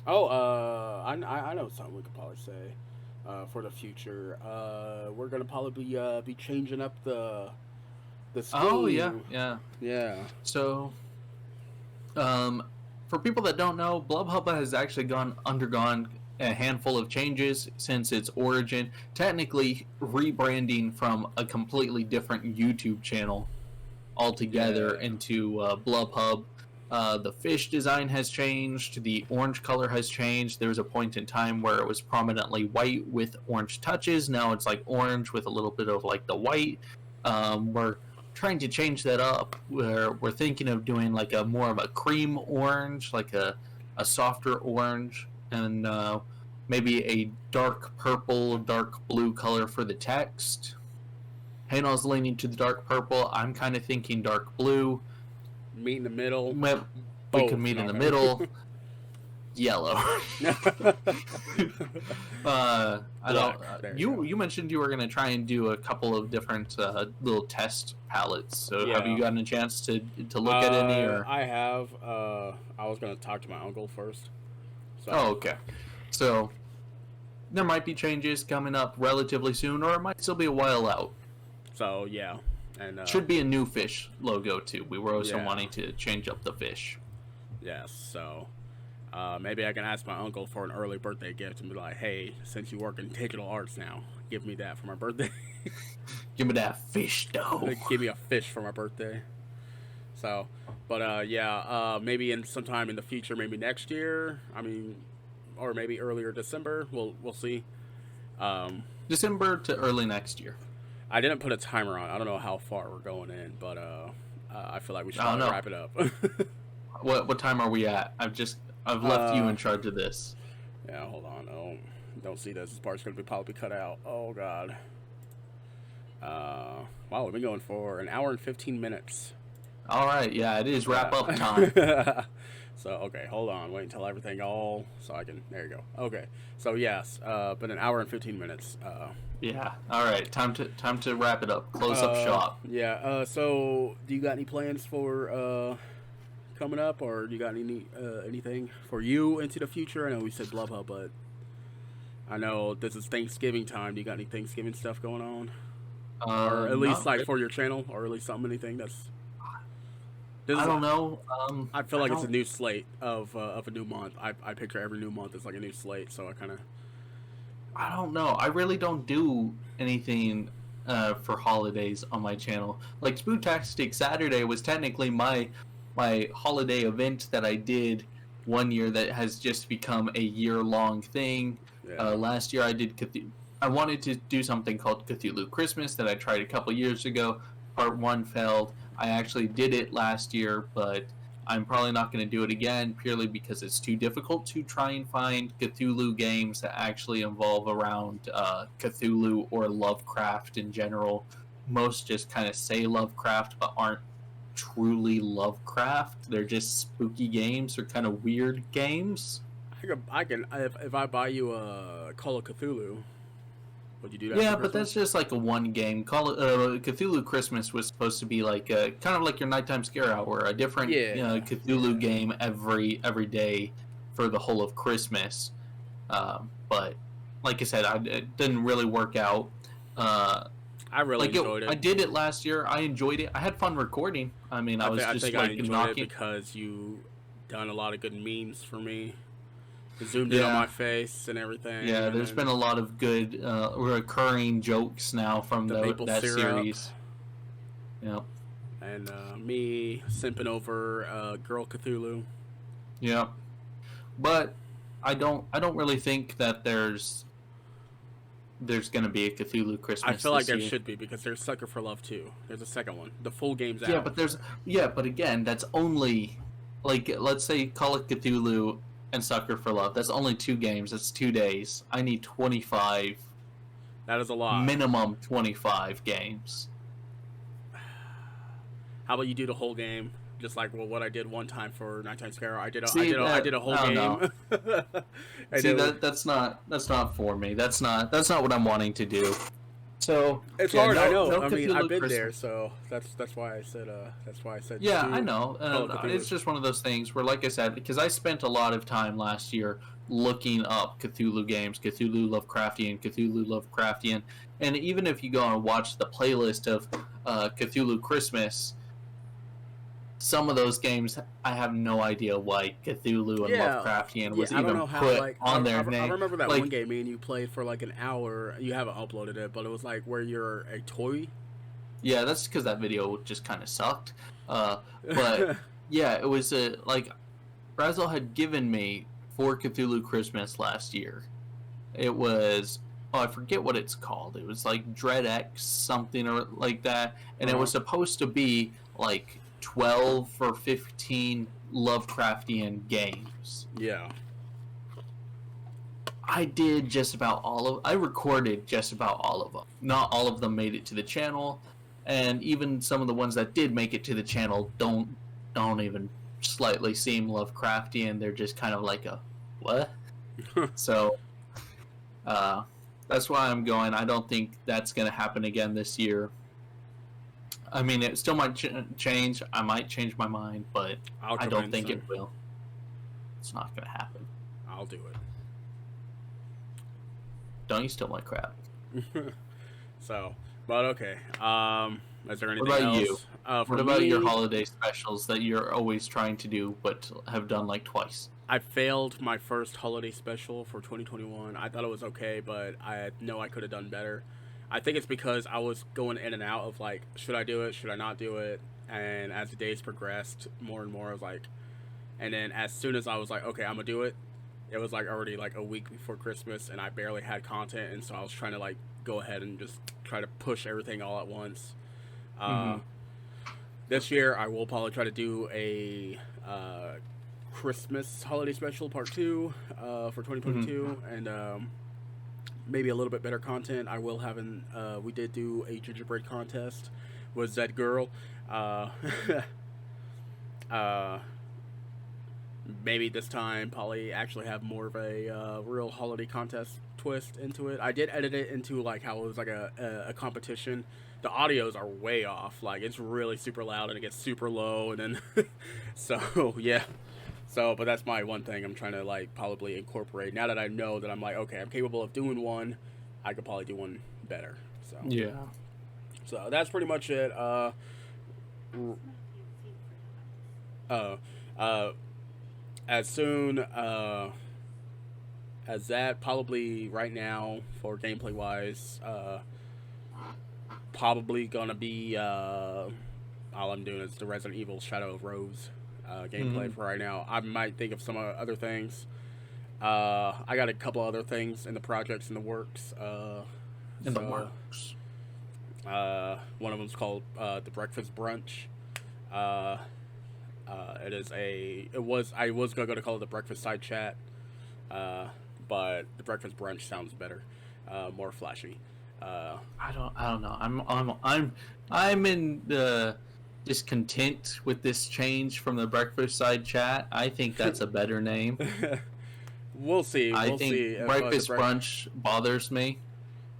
A: Oh, I know something we could probably say for the future. We're gonna probably be changing up the scheme.
B: Oh yeah. So, for people that don't know, BlubHub has actually undergone a handful of changes since its origin. Technically, rebranding from a completely different YouTube channel altogether into BlubHub. The fish design has changed. The orange color has changed. There was a point in time where it was prominently white with orange touches. Now it's like orange with a little bit of like the white. We're trying to change that up. We're thinking of doing like a more of a cream orange, like a softer orange, and maybe a dark purple, dark blue color for the text. Hano's leaning to the dark purple. I'm kind of thinking dark blue.
A: Meet in the middle.
B: We could meet in the middle. Yellow. You mentioned you were going to try and do a couple of different little test palettes. So have you gotten a chance to look at any? Or?
A: I have. I was going to talk to my uncle first. So.
B: Oh, okay. So there might be changes coming up relatively soon, or it might still be a while out.
A: So yeah, And
B: should be a new fish logo too. We were also
A: yeah.
B: wanting to change up the fish.
A: Yes, so maybe I can ask my uncle for an early birthday gift and be like, hey, since you work in digital arts now, give me that for my birthday.
B: Give me that fish, though.
A: Give me a fish for my birthday. So, but maybe in sometime in the future, maybe next year. I mean, or maybe earlier December. We'll see.
B: December to early next year.
A: I didn't put a timer on. I don't know how far we're going in, but I feel like we should probably wrap it up.
B: What time are we at? I've left you in charge of this.
A: Yeah, hold on. Don't see this. This part's gonna probably cut out. Oh god. Wow, we've been going for an hour and 15 minutes.
B: All right, yeah, it is wrap up time.
A: So okay, hold on. Wait until everything so I can. There you go. Okay. So yes, been an hour and 15 minutes.
B: Yeah. All right, time to wrap it up. Close up shop.
A: Yeah. So do you got any plans for coming up, or do you got anything for you into the future? I know we said BlubHub, but I know this is Thanksgiving time. Do you got any Thanksgiving stuff going on? Or at least like for your channel, or at least anything that's.
B: I don't know.
A: I feel like it's a new slate of a new month. I picture every new month as like a new slate, so
B: I don't know. I really don't do anything for holidays on my channel. Like Spooktastic Saturday was technically my holiday event that I did one year that has just become a year-long thing. Yeah. Last year I did I wanted to do something called Cthulhu Christmas that I tried a couple years ago. Part 1 failed. I actually did it last year, but I'm probably not going to do it again purely because it's too difficult to try and find Cthulhu games that actually involve around Cthulhu or Lovecraft in general. Most just kind of say Lovecraft but aren't truly Lovecraft. They're just spooky games or kind of weird games.
A: I can if I buy you a Call of Cthulhu. Would you do that?
B: Yeah, but that's just like a one game. Cthulhu Christmas was supposed to be like kind of like your nighttime scare hour, a different Cthulhu game every day for the whole of Christmas. But like I said, it didn't really work out.
A: I really enjoyed it.
B: I did it last year. I enjoyed it. I had fun recording. I mean, I enjoyed it
A: because you done a lot of good memes for me. Zoomed in on my face and everything.
B: Yeah, there's been a lot of good recurring jokes now from that series. Yep.
A: And me simping over Girl Cthulhu.
B: Yep. But I don't really think that there's gonna be a Cthulhu Christmas.
A: I feel like there should be, because there's Sucker for Love 2. There's a second one. The full game's out.
B: But again, that's only like, let's say Call of Cthulhu and Sucker for Love. That's only 2 games. That's 2 days. I need 25.
A: That is a lot.
B: Minimum 25 games.
A: How about you do the whole game? Just like what I did one time for Nighttime Scare. I did a whole game.
B: That's not for me. That's not what I'm wanting to do. So
A: it's hard. I know. I mean, I've been there, so that's why I said.
B: Yeah, I know. It's just one of those things where, like I said, because I spent a lot of time last year looking up Cthulhu games, Cthulhu Lovecraftian, and even if you go and watch the playlist of Cthulhu Christmas, some of those games I have no idea why Cthulhu and Lovecraftian was even put on their name.
A: I remember that one game me and you played for like an hour. You haven't uploaded it, but it was like where you're a toy.
B: Yeah, that's because that video just kind of sucked. But yeah, it was like Razzle had given me for Cthulhu Christmas last year. It was I forget what it's called. It was like Dread X something or like that, and it was supposed to be like 12 or 15 Lovecraftian games.
A: Yeah.
B: I did just about I recorded just about all of them. Not all of them made it to the channel, and even some of the ones that did make it to the channel don't even slightly seem Lovecraftian. They're just kind of like a what? So that's why I'm going. I don't think that's going to happen again this year. I mean, it still might change. I might change my mind, but I don't think it will. It's not going to happen.
A: I'll do it.
B: Don't you steal my crap.
A: So, but okay. Is there
B: What
A: anything
B: about you?
A: else? For
B: What about your
A: me,
B: holiday specials that you're always trying to do but have done like twice?
A: I failed my first holiday special for 2021. I thought it was okay, but I know I could have done better. I think it's because I was going in and out of like, should I do it? Should I not do it? And as the days progressed, more and more, I was like, and then as soon as I was like, okay, I'm gonna do it, it was like already like a week before Christmas, and I barely had content, and so I was trying to like go ahead and just try to push everything all at once. Uh,
B: Mm-hmm.
A: this year, I will probably try to do a Christmas holiday special part two for
B: Mm-hmm.
A: 2022, and maybe a little bit better content. I will have an. We did do a gingerbread contest with Zed Girl. Uh, uh, maybe this time probably actually have more of a real holiday contest twist into it. I did edit it into like how it was like a competition. The audios are way off. Like it's really super loud and it gets super low, and then so yeah. So, but that's my one thing I'm trying to like probably incorporate. Now that I know that I'm like, okay, I'm capable of doing one, I could probably do one better. So,
B: Yeah.
A: so that's pretty much it. Uh, uh, as soon as that, probably right now for gameplay wise, probably gonna be all I'm doing is the Resident Evil Shadow of Rose gameplay
B: Mm-hmm.
A: for right now. I might think of some other things. I got a couple other things in the projects in the works.
B: In the
A: So
B: works.
A: one of them's called the Breakfast Brunch. Uh, it is a. It was. I was gonna go to call it the Breakfast Side Chat, uh, but the Breakfast Brunch sounds better, more flashy. Uh,
B: I don't know. I'm in the discontent with this change from the breakfast side chat. I think that's a better name.
A: we'll see.
B: I
A: We'll
B: think
A: see if
B: breakfast brunch bothers me.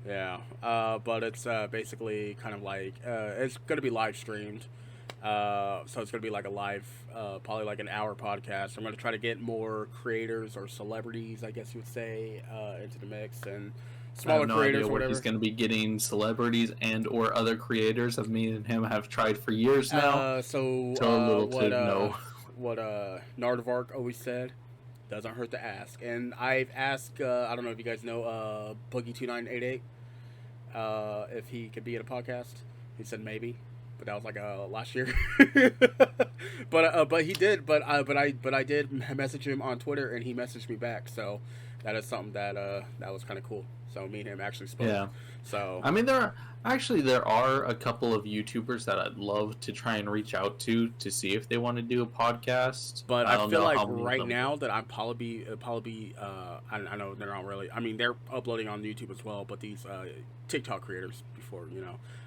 A: Yeah, but it's basically kind of like it's gonna be live streamed. So it's gonna be like a live, probably like an hour podcast. I'm gonna try to get more creators or celebrities, I guess you would say, into the mix, and
B: I have
A: smaller
B: no
A: creators
B: idea
A: or
B: where he's
A: whatever.
B: going to be getting celebrities and or other creators. Of me and him have tried for years now. So a little
A: What
B: to know.
A: Nardavark always said doesn't hurt to ask, and I've asked. I don't know if you guys know Boogie2988 if he could be in a podcast. He said maybe, but that was like last year. But he did. But I did message him on Twitter, and he messaged me back. So that is something that that was kind of cool. So me and him actually spoke.
B: Yeah.
A: So
B: I mean, there are a couple of YouTubers that I'd love to try and reach out to see if they want to do a podcast.
A: but
B: I
A: I
B: don't
A: feel
B: know
A: like
B: how many of
A: right
B: them.
A: now that I'm probably I know they're not really. I mean, they're uploading on YouTube as well, but these TikTok creators before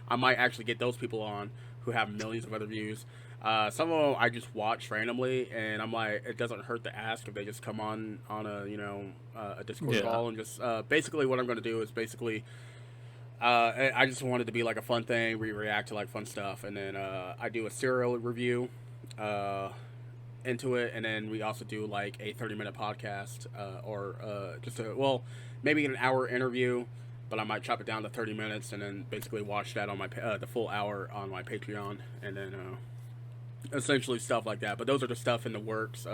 A: I might actually get those people on who have millions of other views. Some of them I just watch randomly, and I'm like, it doesn't hurt to ask if they just come on a a Discord
B: Yeah.
A: call and just basically what I'm going to do is basically I just wanted to be like a fun thing. We react to like fun stuff, and then I do a serial review uh, into it, and then we also do like a 30-minute podcast or just a maybe an hour interview, but I might chop it down to 30 minutes and then basically watch that on my the full hour on my Patreon, and then essentially stuff like that. But those are the stuff in the works.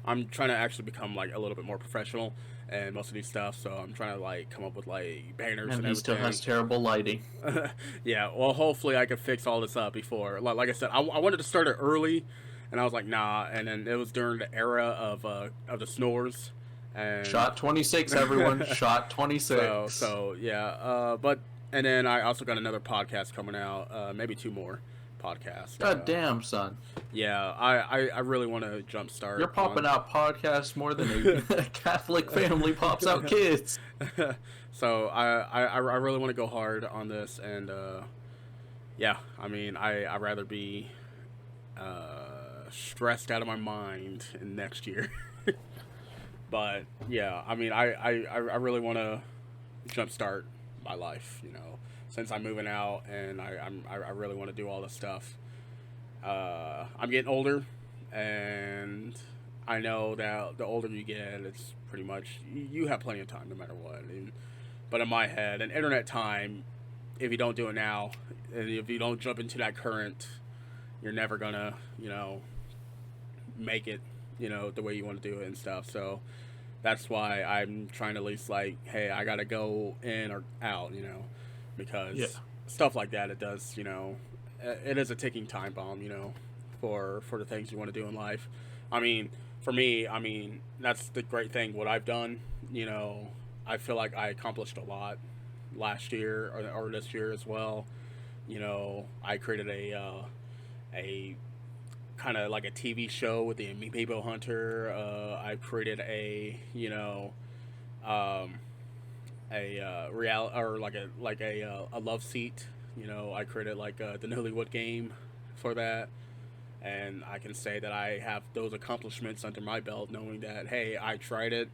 A: I'm trying to actually become like a little bit more professional and most of these stuff, so I'm trying to like come up with like banners
B: And
A: and
B: he still
A: everything.
B: has terrible lighting.
A: Yeah, well, hopefully I can fix all this up before. Like I said, I wanted to start it early, and I was like, nah. And then it was during the era of the snores, and
B: Shot 26, everyone. Shot
A: so
B: 26.
A: so yeah. But and then I also got another podcast coming out. Maybe two more podcasts.
B: God damn, son.
A: Yeah, I really want to
B: You're
A: jumpstart
B: popping
A: on.
B: out podcasts more than a Catholic family pops out kids.
A: So I really want to go hard on this, and yeah, I mean I rather be stressed out of my mind in next year. But yeah, I mean I really want to jumpstart my life, since I'm moving out, and I really want to do all this stuff. I'm getting older, and I know that the older you get, it's pretty much you have plenty of time no matter what. But in my head, and internet time if you don't do it now, and if you don't jump into that current, you're never gonna, make it, the way you want to do it and stuff. So that's why I'm trying to at least like, hey, I gotta go in or out, because stuff like that, it does, it is a ticking time bomb, for the things you want to do in life. I mean, for me, that's the great thing. What I've done, I feel like I accomplished a lot last year or this year as well. I created a kind of like a TV show with the Amiibo Hunter. I created real or like a love seat. I created like the Newlywed Game for that, and I can say that I have those accomplishments under my belt, knowing that hey, I tried it.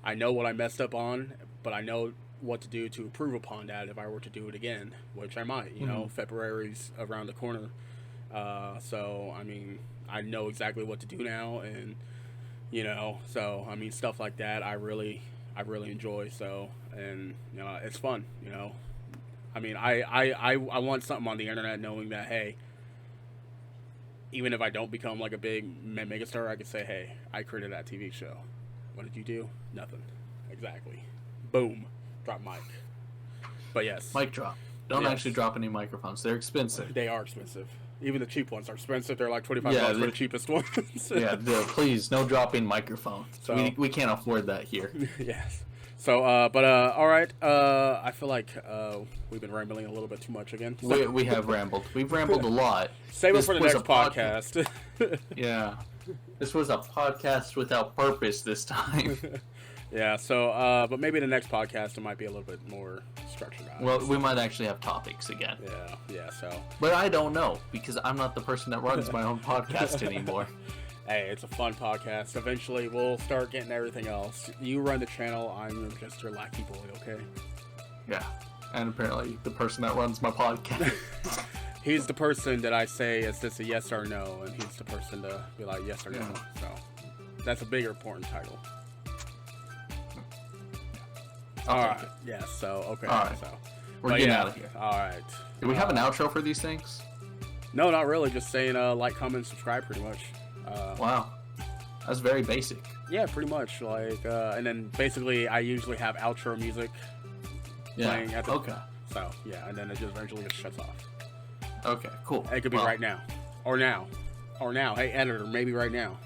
A: I know what I messed up on, but I know what to do to improve upon that if I were to do it again, which I might. February's around the corner. So I know exactly what to do now, and so stuff like that I really enjoy. So, and it's fun. I want something on the internet, knowing that hey, even if I don't become like a big megastar, I could say hey, I created that TV show. What did you do? Nothing. Exactly. Boom. Drop mic. But yes.
B: Mic drop. Don't actually drop any microphones. They're expensive.
A: They are expensive. Even the cheap ones are expensive. They're like $25 for the cheapest ones.
B: Please, no dropping microphones. So, we can't afford that here.
A: Yes. So, all right. I feel like we've been rambling a little bit too much again. So.
B: We have rambled. We've rambled a lot.
A: Save it for the next podcast.
B: Yeah. This was a podcast without purpose this time.
A: Yeah, so, but maybe the next podcast it might be a little bit more structured out.
B: Well, we might actually have topics again.
A: Yeah, so.
B: But I don't know, because I'm not the person that runs my own podcast anymore.
A: Hey, it's a fun podcast. Eventually, we'll start getting everything else. You run the channel, I'm just your lackey boy, okay?
B: Yeah, and apparently the person that runs my podcast.
A: He's the person that I say, is this a yes or no? And he's the person to be like, yes or no. So, that's a bigger, important title. Alright, yeah, so, okay.
B: Alright,
A: so,
B: we're getting out of here.
A: Alright.
B: Do we have an outro for these things?
A: No, not really. Just saying like, comment, subscribe, pretty much.
B: Wow. That's very basic.
A: Yeah, pretty much. Like, and then basically I usually have outro music playing at the...
B: Okay.
A: So, yeah, and then it just eventually just shuts off.
B: Okay, cool.
A: It could be right now. Or now. Or now. Hey, editor, maybe right now.